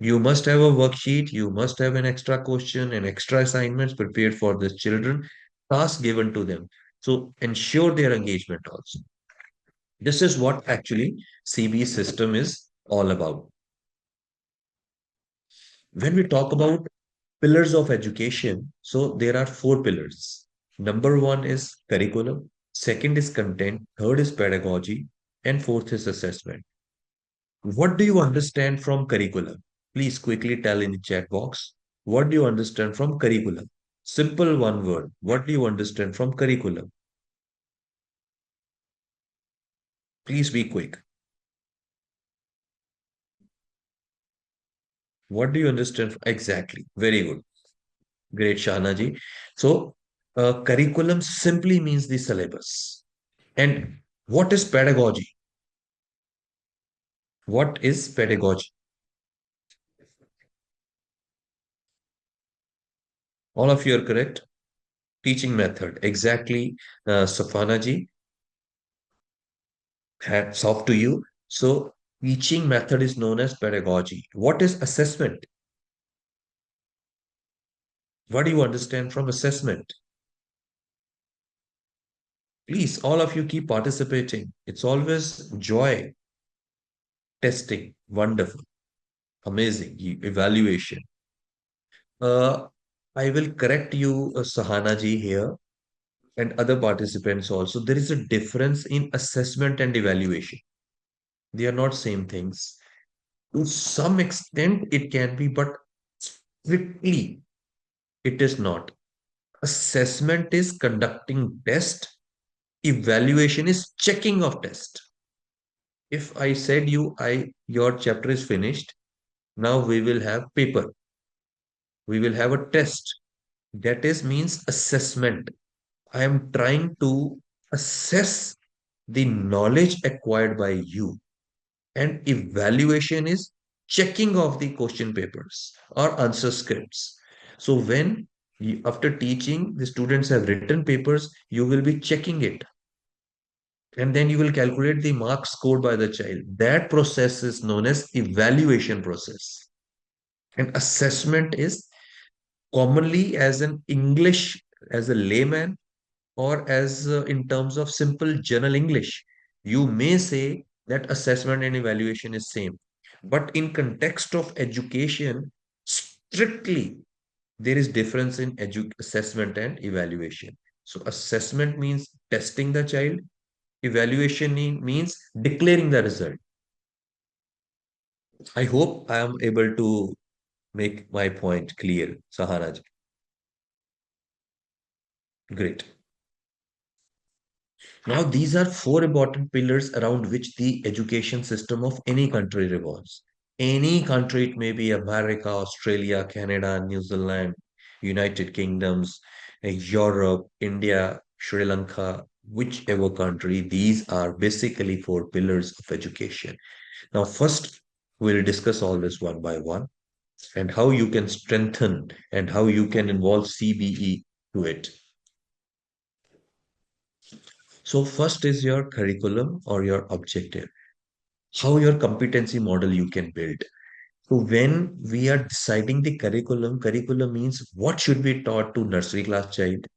You must have a worksheet, you must have an extra question and extra assignments prepared for the children, tasks given to them. So ensure their engagement also. This is what actually CB system is all about. When we talk about pillars of education, so there are four pillars. Number one is curriculum, second is content, third is pedagogy, and fourth is assessment. What do you understand from curriculum? Please quickly tell in the chat box. What do you understand from curriculum? Simple one word. What do you understand from curriculum? Please be quick. What do you understand? Exactly. Very good. Great, Shahana ji. So, curriculum simply means the syllabus. And what is pedagogy? What is pedagogy? All of you are correct. Teaching method. Exactly, Safana ji. Hats off to you. So, teaching method is known as pedagogy. What is assessment? What do you understand from assessment? Please, all of you keep participating. It's always joy. Testing. Wonderful. Amazing. Evaluation. Uh, I will correct you, Sahana ji, here and other participants also. There is a difference in assessment and evaluation. They are not same things. To some extent, it can be, but strictly, it is not. Assessment is conducting test. Evaluation is checking of test. If I said you, your chapter is finished, now we will have paper. We will have a test. That is means assessment. I am trying to assess the knowledge acquired by you. And evaluation is checking of the question papers or answer scripts. So when after teaching, the students have written papers, you will be checking it. And then you will calculate the marks scored by the child. That process is known as evaluation process. And assessment is commonly as an English, as a layman, or as in terms of simple general English, you may say that assessment and evaluation is same. But in context of education, strictly there is difference in assessment and evaluation. So assessment means testing the child, evaluation means declaring the result. I hope I am able to make my point clear, Saharaj. Great. Now, these are four important pillars around which the education system of any country revolves. Any country, it may be America, Australia, Canada, New Zealand, United Kingdoms, Europe, India, Sri Lanka, whichever country, these are basically four pillars of education. Now, first, we'll discuss all this one by one and how you can strengthen and how you can involve CBE to it. So first is your curriculum or your objective, how your competency model you can build. So when we are deciding the curriculum means what should be taught to nursery class child,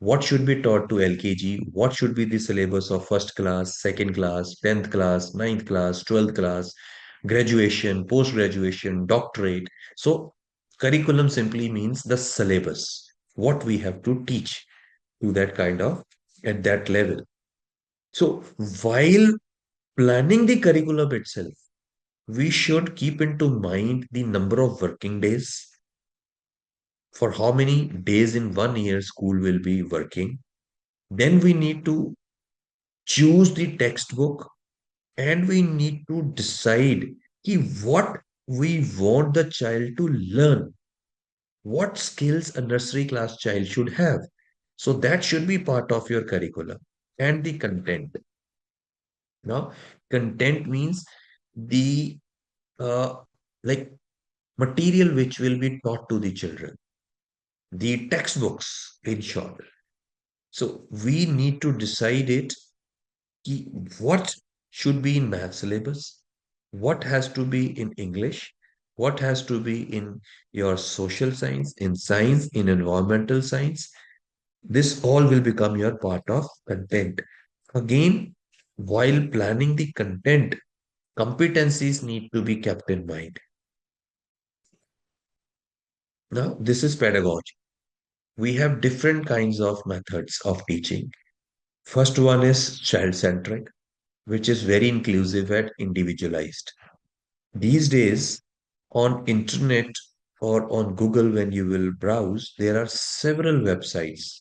what should be taught to LKG, what should be the syllabus of first class, second class, 10th class, ninth class, 12th class, graduation, post graduation, doctorate. So curriculum simply means the syllabus, what we have to teach to that kind of at that level. So while planning the curriculum itself, we should keep into mind the number of working days, for how many days in 1 year school will be working. Then we need to choose the textbook and we need to decide what we want the child to learn, what skills a nursery class child should have. So that should be part of your curriculum and the content. Now, content means the uh, like material which will be taught to the children, the textbooks, in short. So we need to decide it what should be in math syllabus, what has to be in English, what has to be in your social science, in environmental science. This all will become your part of content. Again, while planning the content, competencies need to be kept in mind. Now, this is pedagogy. We have different kinds of methods of teaching. First one is child-centric, which is very inclusive and individualized. These days, on internet or on Google, when you will browse, there are several websites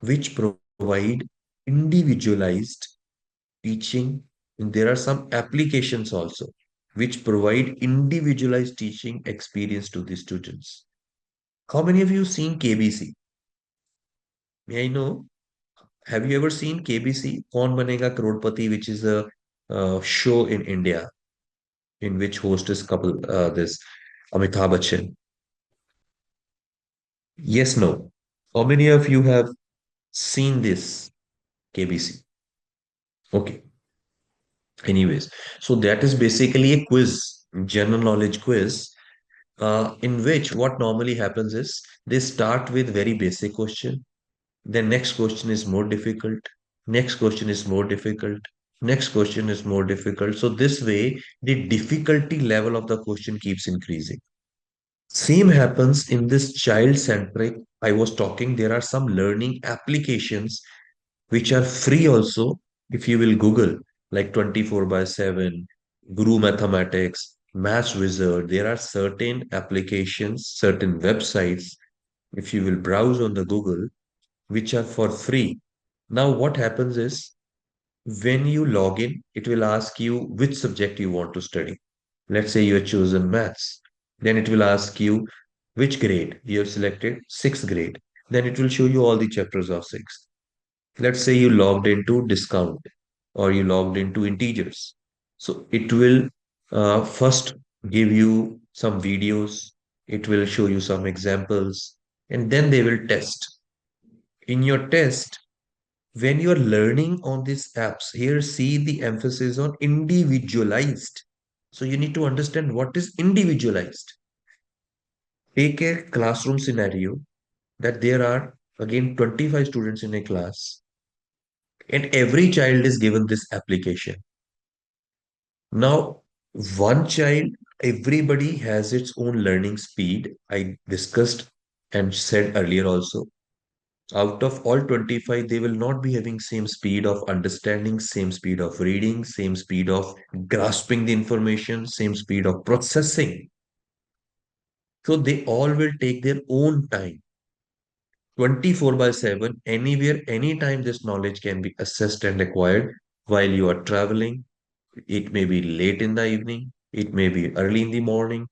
which provide individualized teaching. And there are some applications also. which provide individualized teaching experience to the students. How many of you seen KBC? May I know? Have you ever seen KBC, Kaun Banega Crorepati, which is a show in India in which host is couple this Amitabh Bachchan? Yes, no. How many of you have seen this KBC? Okay. Anyways, so that is basically a quiz, general knowledge quiz, in which what normally happens is they start with very basic question. The next question is more difficult. Next question is more difficult. Next question is more difficult. So this way, the difficulty level of the question keeps increasing. Same happens in this child-centric. I was talking, there are some learning applications which are free also if you will Google, like 24 by 7, Guru Mathematics, Maths Wizard. There are certain applications, certain websites, if you will browse on the Google, which are for free. Now, what happens is when you log in, it will ask you which subject you want to study. Let's say you have chosen maths. Then it will ask you which grade. You have selected sixth grade. Then it will show you all the chapters of sixth. Let's say you logged into discount or you logged into integers. So it will first give you some videos. It will show you some examples and then they will test. In your test, when you're learning on these apps, here see the emphasis on individualized. So you need to understand what is individualized. Take a classroom scenario that there are again 25 students in a class and every child is given this application. Now, one child, everybody has its own learning speed. I discussed and said earlier also. Out of all 25, they will not be having same speed of understanding, same speed of reading, same speed of grasping the information, same speed of processing. So they all will take their own time. 24 by 7, anywhere, anytime this knowledge can be assessed and acquired while you are traveling. It may be late in the evening, it may be early in the morning.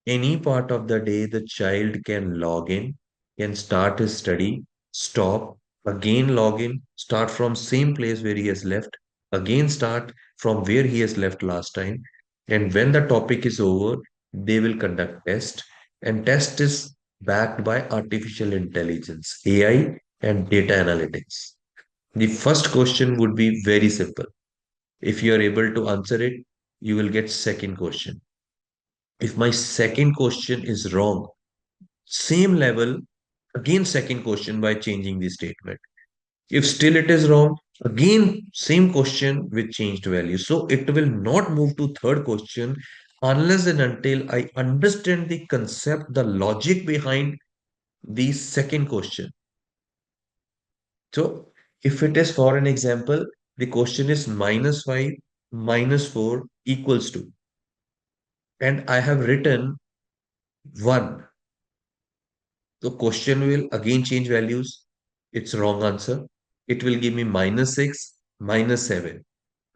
Any part of the day, the child can log in, can start his study, stop, again log in, start from same place where he has left, again start from where he has left last time. And when the topic is over, they will conduct test. And test is backed by artificial intelligence, AI, and data analytics. The first question would be very simple. If you are able to answer it, you will get second question. If my second question is wrong, same level, again second question by changing the statement. If still it is wrong, again same question with changed value. So it will not move to third question unless and until I understand the concept, the logic behind the second question. So if it is for an example, the question is minus 5 minus 4 equals to, and I have written 1. The question will again change values. It's wrong answer. It will give me minus 6, minus 7.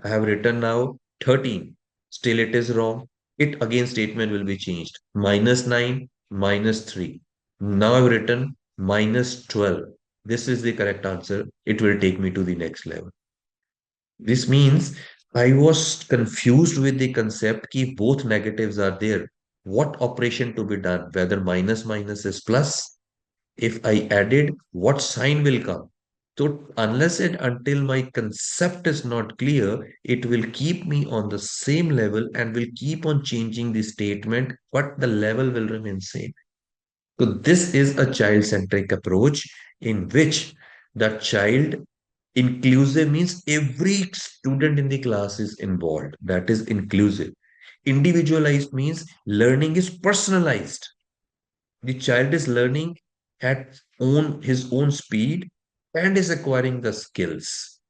I have written now 13. Still it is wrong. It again statement will be changed. Minus 9, minus 3. Now I've written minus 12. This is the correct answer. It will take me to the next level. This means I was confused with the concept कि both negatives are there. What operation to be done? Whether minus minus is plus, if I added, what sign will come? So unless and until my concept is not clear, it will keep me on the same level and will keep on changing the statement, but the level will remain same. So this is a child-centric approach in which the child inclusive means every student in the class is involved. That is inclusive. Individualized means learning is personalized. The child is learning at his own speed and is acquiring the skills,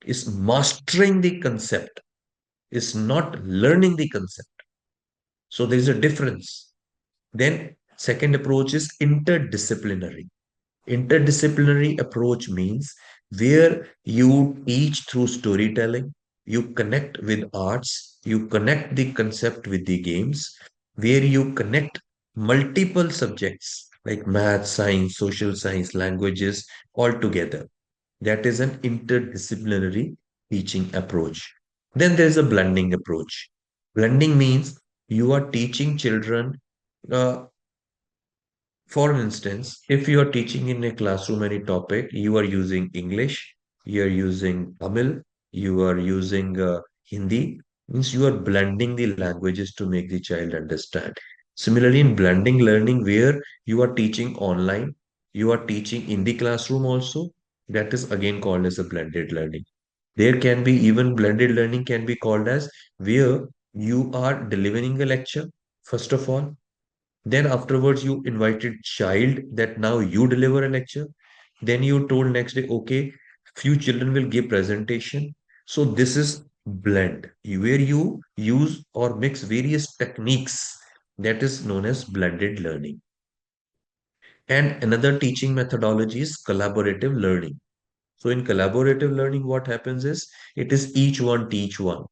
is mastering the concept, is not learning the concept. So there is a difference. Then second approach is interdisciplinary. Interdisciplinary approach means where you teach through storytelling, you connect with arts, you connect the concept with the games, where you connect multiple subjects like math, science, social science, languages all together. That is an interdisciplinary teaching approach. Then there's a blending approach. Blending means you are teaching children uh, for instance, if you are teaching in a classroom any topic, you are using English, you are using Tamil, you are using Hindi, means you are blending the languages to make the child understand. Similarly, in blending learning, where you are teaching online, you are teaching in the classroom also, that is again called as a blended learning. There can be even blended learning can be called as where you are delivering a lecture, first of all, then afterwards, you invited child that now you deliver a lecture. Then you told next day, okay, few children will give presentation. So this is blend, where you use or mix various techniques. That is known as blended learning. And another teaching methodology is collaborative learning. So in collaborative learning, what happens is it is each one teach one,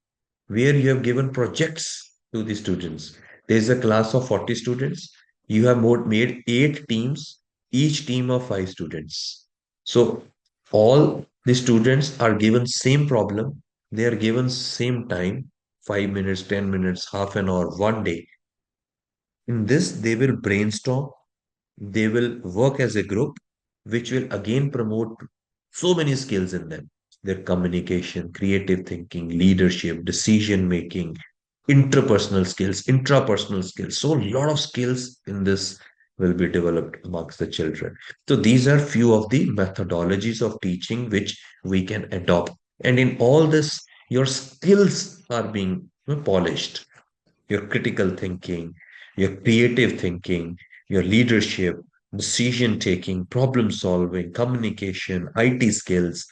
where you have given projects to the students. There is a class of 40 students. You have made 8 teams, each team of 5 students. So all the students are given same problem. They are given same time, 5 minutes, 10 minutes, half an hour, one day. In this, they will brainstorm, they will work as a group, which will again promote so many skills in them: their communication, creative thinking, leadership, decision making, interpersonal skills, intrapersonal skills. So, a lot of skills in this will be developed amongst the children. So, these are few of the methodologies of teaching which we can adopt. And in all this, your skills are being polished: your critical thinking, your creative thinking, your leadership, decision taking, problem solving, communication, IT skills.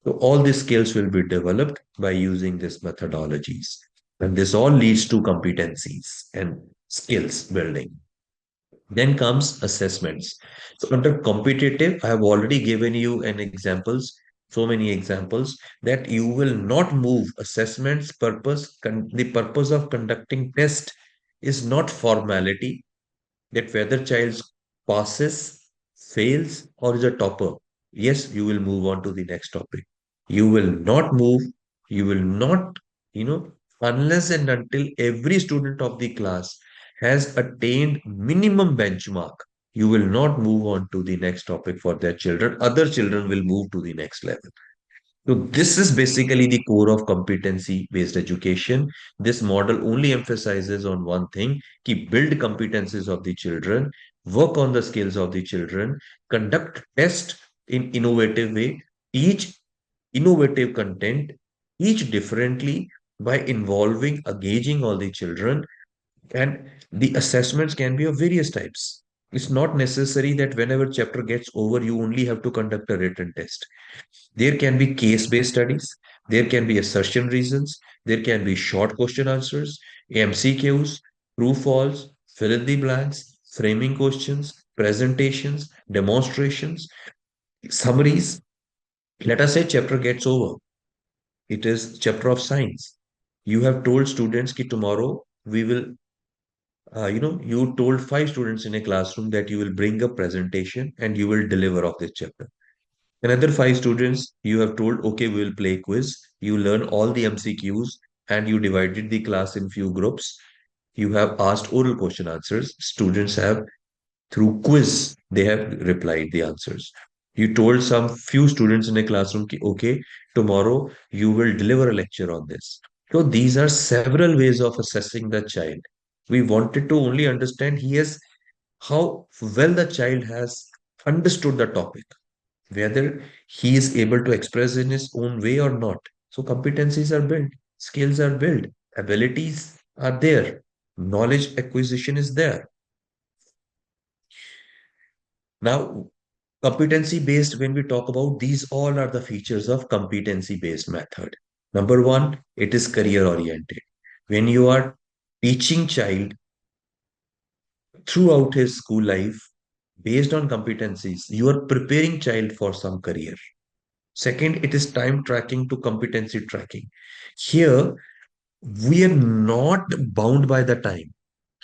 So, all these skills will be developed by using these methodologies. And this all leads to competencies and skills building. Then comes assessments. So under competitive, I have already given you an examples, so many examples that you will not move assessments purpose. The purpose of conducting test is not formality, that whether child passes, fails, or is a topper. Yes, you will move on to the next topic. You will not move, you will not, you know, unless and until every student of the class has attained minimum benchmark, you will not move on to the next topic for their children. Other children will move to the next level. So this is basically the core of competency-based education. This model only emphasizes on one thing: ki build competencies of the children, work on the skills of the children, conduct test in innovative way, teach innovative content, teach differently by involving, engaging all the children, and the assessments can be of various types. It's not necessary that whenever chapter gets over, you only have to conduct a written test. There can be case-based studies, there can be assertion reasons, there can be short question answers, MCQs, true false, fill in the blanks, framing questions, presentations, demonstrations, summaries. Let us say chapter gets over. It is chapter of science. You have told students that tomorrow we will, you told 5 students in a classroom that you will bring a presentation and you will deliver of this chapter. Another 5 students, you have told, okay, we will play quiz. You learn all the MCQs and you divided the class in few groups. You have asked oral question answers. Students have, through quiz, they have replied the answers. You told some few students in a classroom, ki, okay, tomorrow you will deliver a lecture on this. So these are several ways of assessing the child. We wanted to only understand he has how well the child has understood the topic, whether he is able to express in his own way or not. So competencies are built, skills are built, abilities are there, knowledge acquisition is there. Now, competency based, when we talk about these, all are the features of competency based method. Number one, it is career oriented. When you are teaching child throughout his school life based on competencies, you are preparing child for some career. Second, it is time tracking to competency tracking. Here, we are not bound by the time.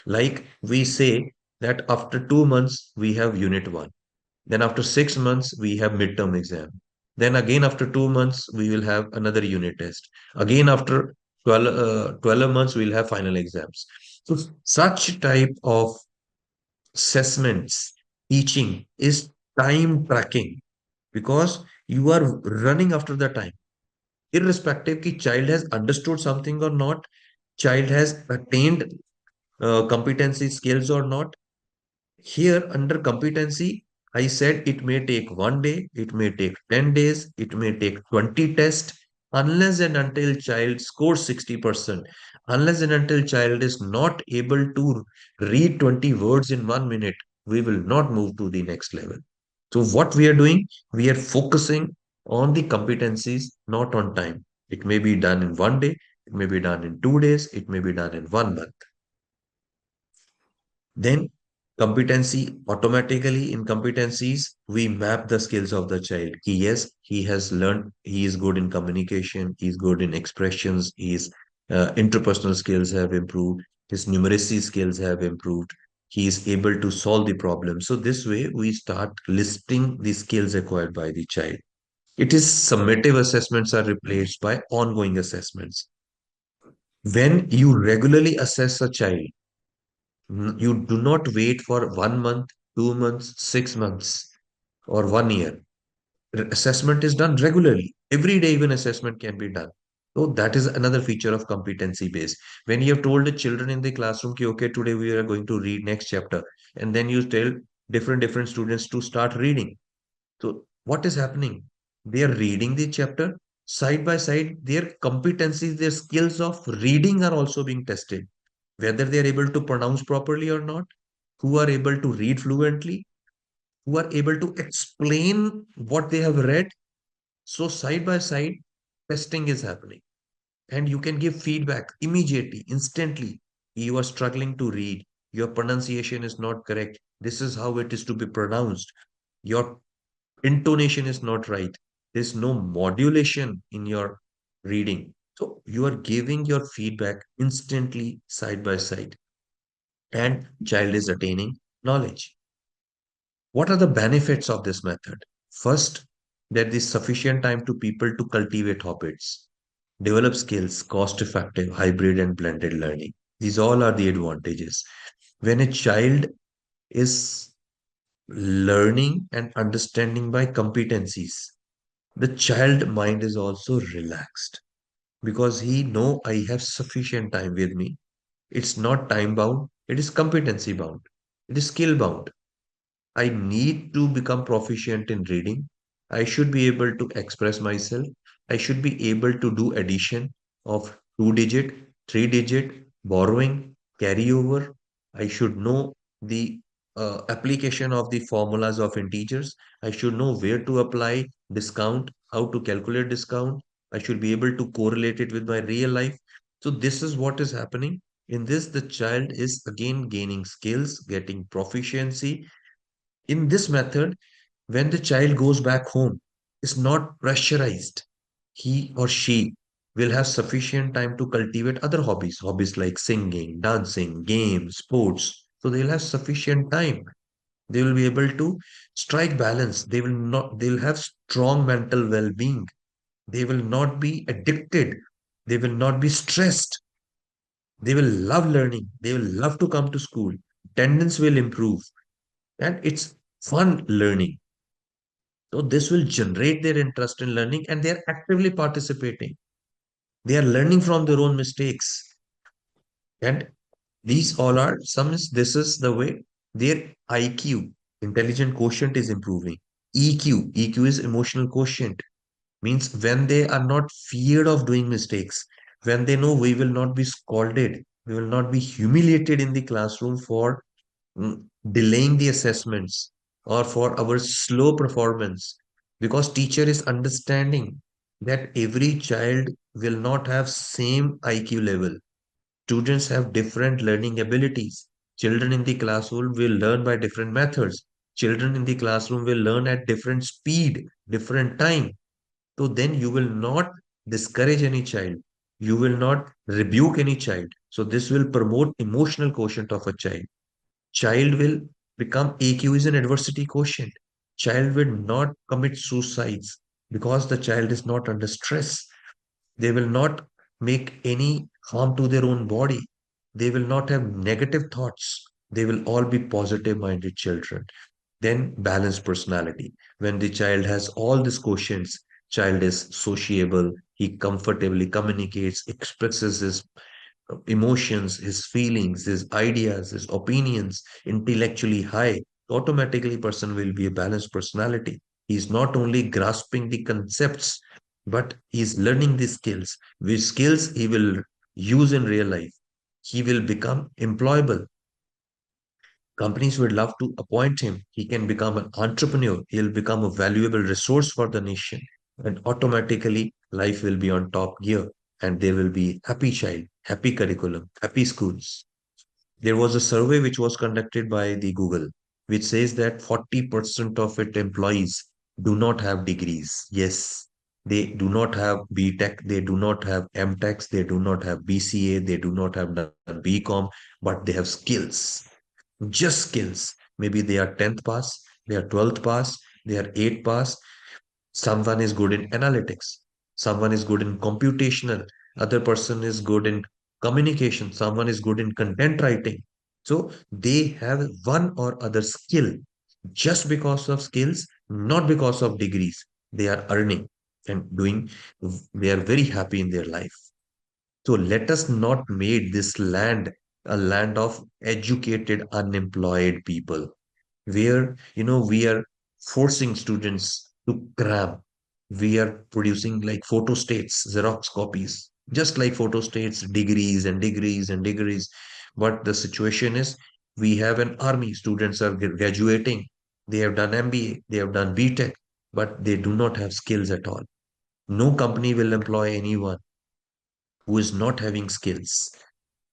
Like we say that after 2 months, we have unit one. Then after 6 months, we have midterm exam. Then again after 2 months, we will have another unit test. Again after 12 months, we'll have final exams. So such type of assessments, teaching is time tracking because you are running after the time. Irrespective ki child has understood something or not, child has attained competency skills or not, here, under competency, I said it may take 1 day, it may take 10 days, it may take 20 tests, unless and until child scores 60%, unless and until child is not able to read 20 words in 1 minute, we will not move to the next level. So what we are doing, we are focusing on the competencies, not on time. It may be done in 1 day, it may be done in 2 days, it may be done in 1 month. Then competency automatically in competencies, we map the skills of the child. Yes, he has learned, he is good in communication, he is good in expressions, his interpersonal skills have improved, his numeracy skills have improved, he is able to solve the problem. So this way we start listing the skills acquired by the child. It is summative assessments are replaced by ongoing assessments. When you regularly assess a child, you do not wait for 1 month, 2 months, 6 months, or 1 year. Assessment is done regularly. Every day, even assessment can be done. So that is another feature of competency based. When you have told the children in the classroom, ki, okay, today we are going to read next chapter, and then you tell different students to start reading. So what is happening? They are reading the chapter side by side. Their competencies, their skills of reading are also being tested, whether they are able to pronounce properly or not, who are able to read fluently, who are able to explain what they have read. So, side by side, testing is happening. And you can give feedback immediately, instantly. You are struggling to read. Your pronunciation is not correct. This is how it is to be pronounced. Your intonation is not right. There's no modulation in your reading. So, you are giving your feedback instantly, side by side, and child is attaining knowledge. What are the benefits of this method? First, there is sufficient time to people to cultivate habits, develop skills, cost effective, hybrid, and blended learning. These all are the advantages. When a child is learning and understanding by competencies, the child mind is also relaxed because he know I have sufficient time with me. It's not time bound, it is competency bound, it is skill bound. I need to become proficient in reading. I should be able to express myself. I should be able to do addition of 2 digit, 3 digit, borrowing, carryover. I should know the application of the formulas of integers. I should know where to apply discount, how to calculate discount. I should be able to correlate it with my real life. So, this is what is happening. In this, the child is again gaining skills, getting proficiency. In this method, when the child goes back home, is not pressurized. He or she will have sufficient time to cultivate other hobbies, hobbies like singing, dancing, games, sports. So they'll have sufficient time. They will be able to strike balance. They'll have strong mental well-being. They will not be addicted. They will not be stressed. They will love learning. They will love to come to school. Attendance will improve. And it's fun learning. So this will generate their interest in learning and they are actively participating. They are learning from their own mistakes. And these all are some is this is the way their IQ, intelligent quotient is improving. EQ is emotional quotient, means when they are not feared of doing mistakes, when they know we will not be scolded, we will not be humiliated in the classroom for delaying the assessments or for our slow performance because teacher is understanding that every child will not have same IQ level. Students have different learning abilities. Children in the classroom will learn by different methods. Children in the classroom will learn at different speed, different time. So then you will not discourage any child. You will not rebuke any child. So this will promote emotional quotient of a child. Child will become AQ is an adversity quotient. Child will not commit suicides because the child is not under stress. They will not make any harm to their own body. They will not have negative thoughts. They will all be positive minded children. Then balanced personality. When the child has all these quotients, child is sociable, he comfortably communicates, expresses his emotions, his feelings, his ideas, his opinions, intellectually high, automatically person will be a balanced personality. He's not only grasping the concepts, but he's learning the skills, which skills he will use in real life. He will become employable. Companies would love to appoint him. He can become an entrepreneur. He'll become a valuable resource for the nation. And automatically, life will be on top gear. And there will be happy child, happy curriculum, happy schools. There was a survey which was conducted by the Google, which says that 40% of its employees do not have degrees. Yes, they do not have B.Tech, they do not have M.Techs, they do not have BCA, they do not have done BCom, but they have skills, just skills. Maybe they are 10th pass, they are 12th pass, they are 8th pass. Someone is good in analytics, someone is good in computational, other person is good in communication, someone is good in content writing. So they have one or other skill. Just because of skills, not because of degrees, they are earning and doing, they are very happy in their life. So let us not make this land a land of educated, unemployed people, where we are forcing students to cram. We are producing like photo states, Xerox copies, just like photo states, degrees and degrees and degrees. But the situation is, we have an army. Students are graduating. They have done MBA, they have done BTech, but they do not have skills at all. No company will employ anyone who is not having skills,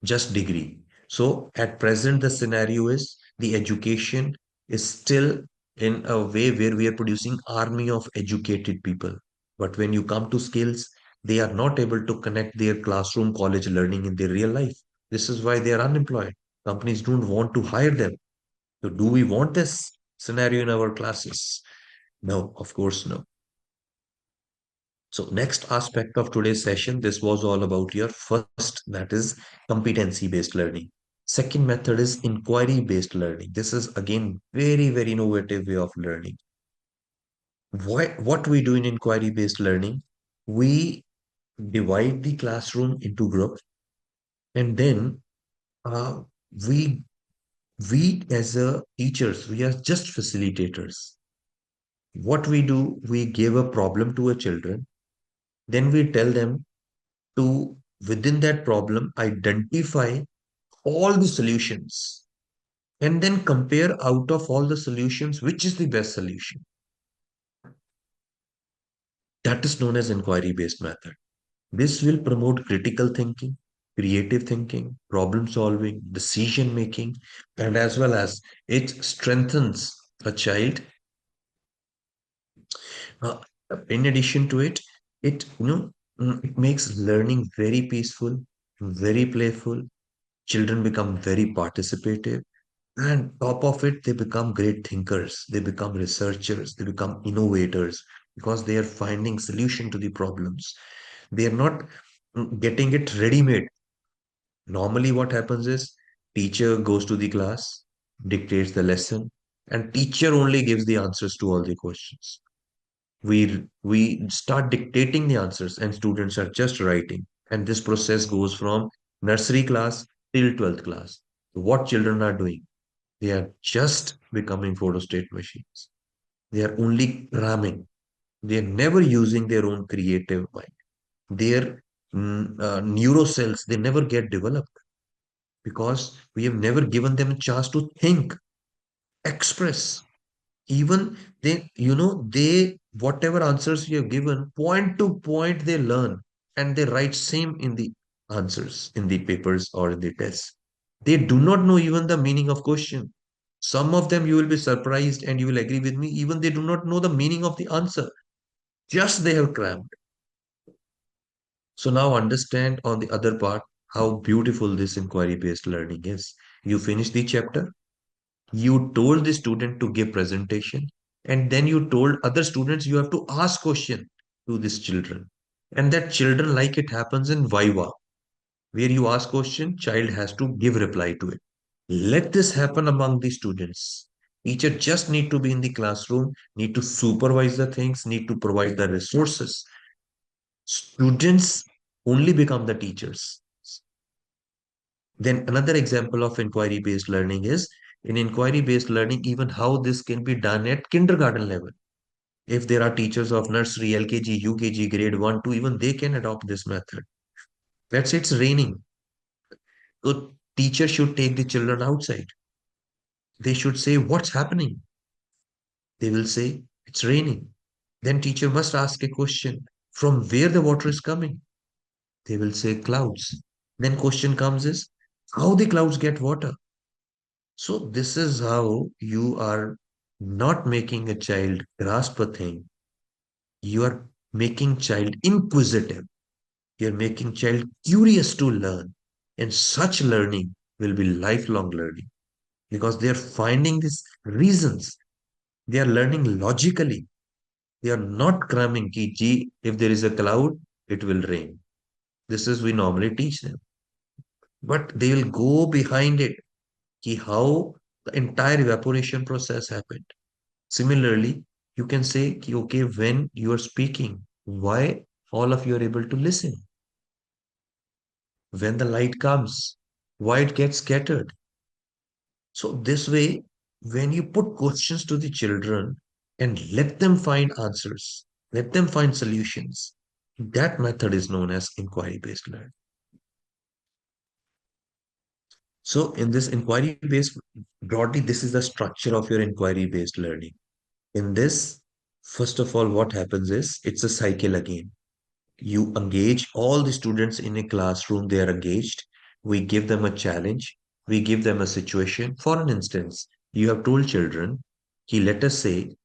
just degree. So at present, the scenario is the education is still in a way where we are producing army of educated people. But when you come to skills, they are not able to connect their classroom college learning in their real life. This is why they are unemployed. Companies don't want to hire them. So do we want this scenario in our classes? No, of course no. So next aspect of today's session, this was all about your first, that is competency-based learning. Second method is inquiry-based learning. This is again very, very innovative way of learning. What we do in inquiry-based learning, we divide the classroom into groups, and then uh, we we as a teachers, we are just facilitators. What we do, we give a problem to a children, then we tell them to, within that problem, identify all the solutions and then compare out of all the solutions which is the best solution. That is known as inquiry based method. This will promote critical thinking, creative thinking, problem solving, decision making, and as well as it strengthens a child. uh, in addition to it, it makes learning very peaceful, very playful. Children become very participative. And top of it, they become great thinkers, they become researchers, they become innovators because they are finding solution to the problems. They are not getting it ready-made. Normally, what happens is teacher goes to the class, dictates the lesson, and teacher only gives the answers to all the questions. We start dictating the answers, and students are just writing. And this process goes from nursery class till 12th class. What children are doing? They are just becoming photostat machines. They are only cramming. They are never using their own creative mind. Their neurocells, they never get developed because we have never given them a chance to think, express. Even they, whatever answers you have given, point to point, they learn and they write same in the answers, in the papers or in the tests. They do not know even the meaning of question. Some of them you will be surprised and you will agree with me, even they do not know the meaning of the answer. Just they have crammed. So now understand on the other part how beautiful this inquiry-based learning is. You finish the chapter, you told the student to give presentation, and then you told other students you have to ask question to these children. And that children, like it happens in Viva, where you ask question, child has to give reply to it. Let this happen among the students. Teacher just need to be in the classroom, need to supervise the things, need to provide the resources. Students only become the teachers. Then another example of inquiry-based learning is in inquiry-based learning, even how this can be done at kindergarten level. If there are teachers of nursery, LKG, UKG, grade 1, 2, even they can adopt this method. Let's say it's raining. So teacher should take the children outside. They should say, what's happening? They will say, it's raining. Then teacher must ask a question, from where the water is coming? They will say clouds. Then question comes is, how the clouds get water? So this is how you are not making a child grasp a thing. You are making child inquisitive. You're making child curious to learn. And such learning will be lifelong learning because they are finding these reasons. They are learning logically. They are not cramming ki, gee, if there is a cloud, it will rain. This is we normally teach them. But they will go behind it, ki how the entire evaporation process happened. Similarly, you can say, ki, okay, when you are speaking, why all of you are able to listen? When the light comes, why it gets scattered? So this way, when you put questions to the children and let them find answers, let them find solutions, that method is known as inquiry-based learning. So in this inquiry-based, broadly, this is the structure of your inquiry-based learning. In this, first of all, what happens is it's a cycle again. You engage all the students in a classroom, they are engaged. We give them a challenge. We give them a situation. For an instance, you have told children, let us say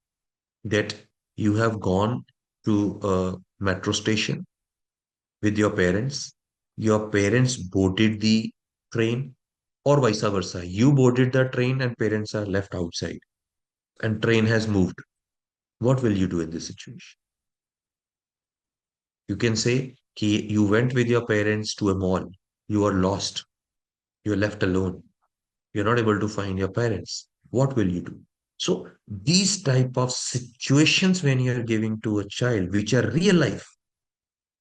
that you have gone to a metro station with your parents boarded the train, or vice versa. You boarded the train and parents are left outside, and train has moved. What will you do in this situation? You can say, you went with your parents to a mall. You are lost. You're left alone. You're not able to find your parents. What will you do? So these type of situations when you're giving to a child, which are real life,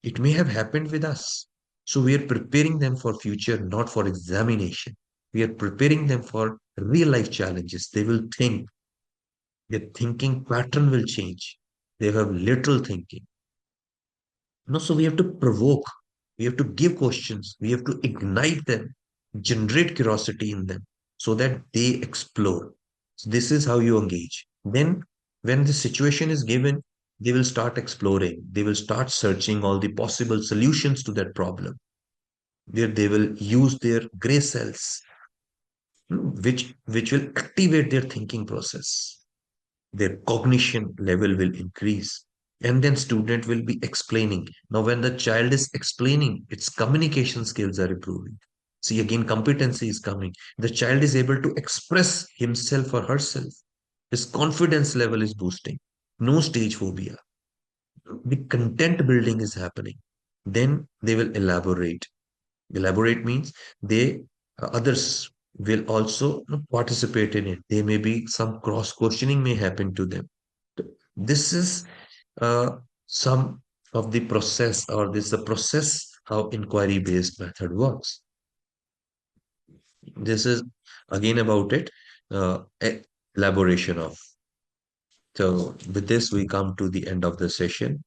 it may have happened with us. So we are preparing them for future, not for examination. We are preparing them for real life challenges. They will think, their thinking pattern will change. They have literal thinking. No, so we have to provoke, we have to give questions, we have to ignite them, generate curiosity in them so that they explore. So this is how you engage. Then, when the situation is given, they will start exploring, they will start searching all the possible solutions to that problem, where they will use their gray cells, which will activate their thinking process. Their cognition level will increase, and then student will be explaining. Now when the child is explaining, its communication skills are improving. See, again, competency is coming. The child is able to express himself or herself. His confidence level is boosting. No stage phobia. The content building is happening. Then they will elaborate. Elaborate means they others will also participate in it. There may be some cross questioning may happen to them. This is some of the process, or this is the process how inquiry based method works. This is again about it, elaboration of. So with this, we come to the end of the session.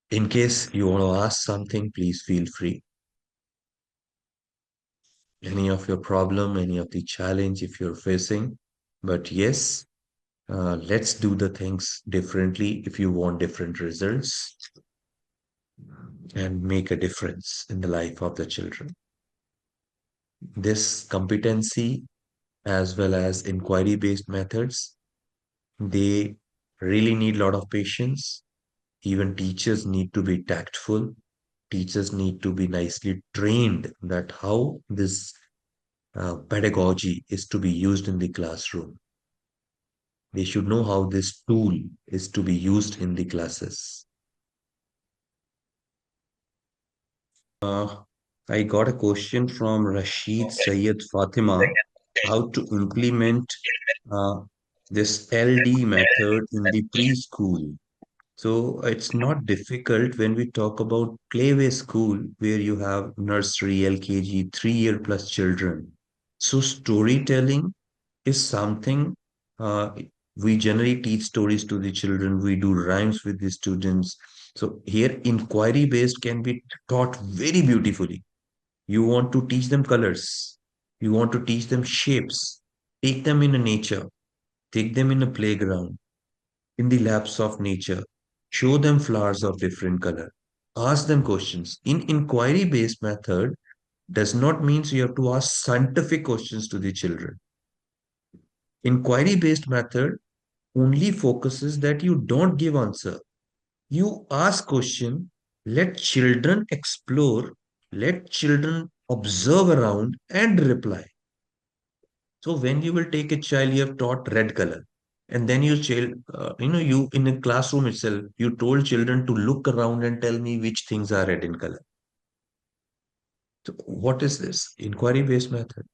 In case you want to ask something, please feel free. Any of your problem, any of the challenge if you're facing. But yes, let's do the things differently if you want different results and make a difference in the life of the children. This competency as well as inquiry based methods, they really need a lot of patience. Even teachers need to be tactful. Teachers need to be nicely trained that how this pedagogy is to be used in the classroom. They should know how this tool is to be used in the classes. Uh, I got a question from Rashid Sayed Fatima, how to implement uh, this LD method in the preschool. So it's not difficult when we talk about playway school where you have nursery, LKG, 3 year plus children. So storytelling is something uh, we generally teach stories to the children. We do rhymes with the students. So here inquiry based can be taught very beautifully. You want to teach them colors. You want to teach them shapes. Take them in a nature. Take them in a playground in the labs of nature. Show them flowers of different color. Ask them questions. In inquiry-based method does not mean you have to ask scientific questions to the children. Inquiry-based method only focuses that you don't give answer. You ask question, let children explore, let children observe around and reply. So when you will take a child, you have taught red color, and then you child, you in a classroom itself, you told children to look around and tell me which things are red in color. So what is this? Inquiry-based method.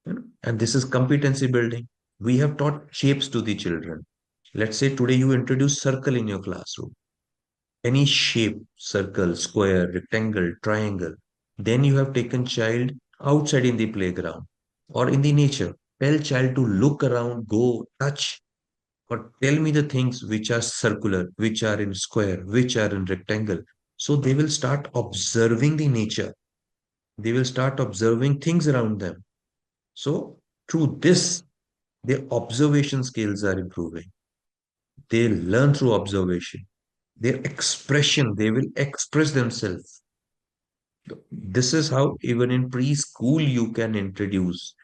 And this is competency building. We have taught shapes to the children. Let's say today you introduce circle in your classroom. Any shape, circle, square, rectangle, triangle. Then you have taken child outside in the playground or in the nature. Tell child to look around, go, touch, or tell me the things which are circular, which are in square, which are in rectangle. So they will start observing the nature. They will start observing things around them. So through this, their observation skills are improving. They learn through observation. Their expression, they will express themselves. This is how even in preschool you can introduce.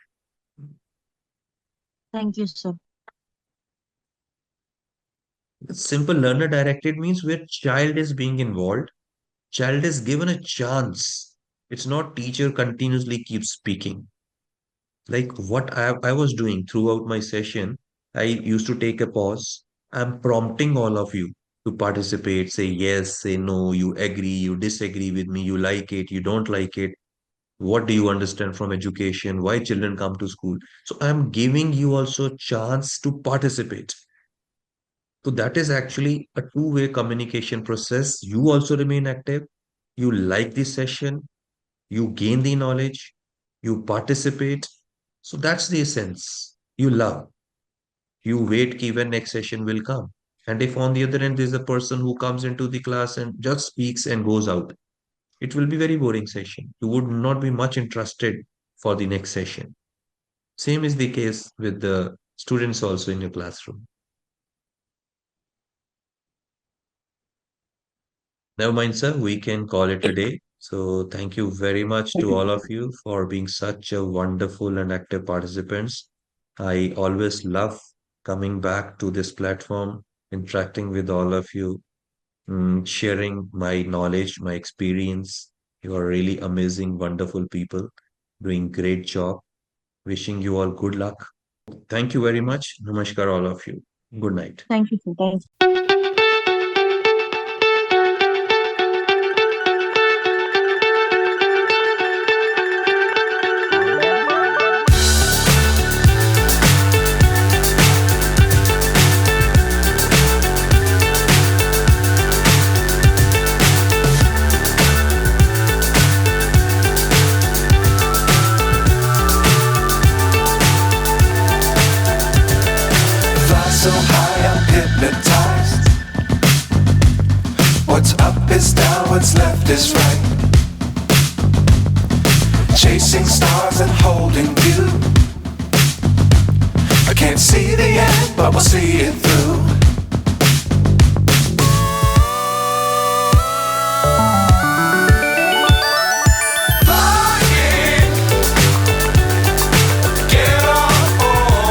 Thank you, sir. Simple learner directed means where child is being involved, child is given a chance. It's not teacher continuously keeps speaking. Like what I was doing throughout my session, I used to take a pause. I'm prompting all of you to participate, say yes, say no, you agree, you disagree with me, you like it, you don't like it. What do you understand from education? Why children come to school? So I'm giving you also a chance to participate. So that is actually a two-way communication process. You also remain active. You like this session. You gain the knowledge. You participate. So that's the essence. You love. You wait ki when next session will come. And if on the other end there's a person who comes into the class and just speaks and goes out, it will be very boring session. You would not be much interested for the next session. Same is the case with the students also in your classroom. Never mind, sir. We can call it a day. So thank you very much to all of you for being such a wonderful and active participants. I always love coming back to this platform, interacting with all of you, sharing my knowledge, my experience. You are really amazing, wonderful people, doing great job. Wishing you all good luck. Thank you very much. Namaskar, all of you. Good night. Thank you, sir. Thank Fly so high, I'm hypnotized. What's up is down, what's left is right. Chasing stars and holding you. I can't see the end, but we'll see it through.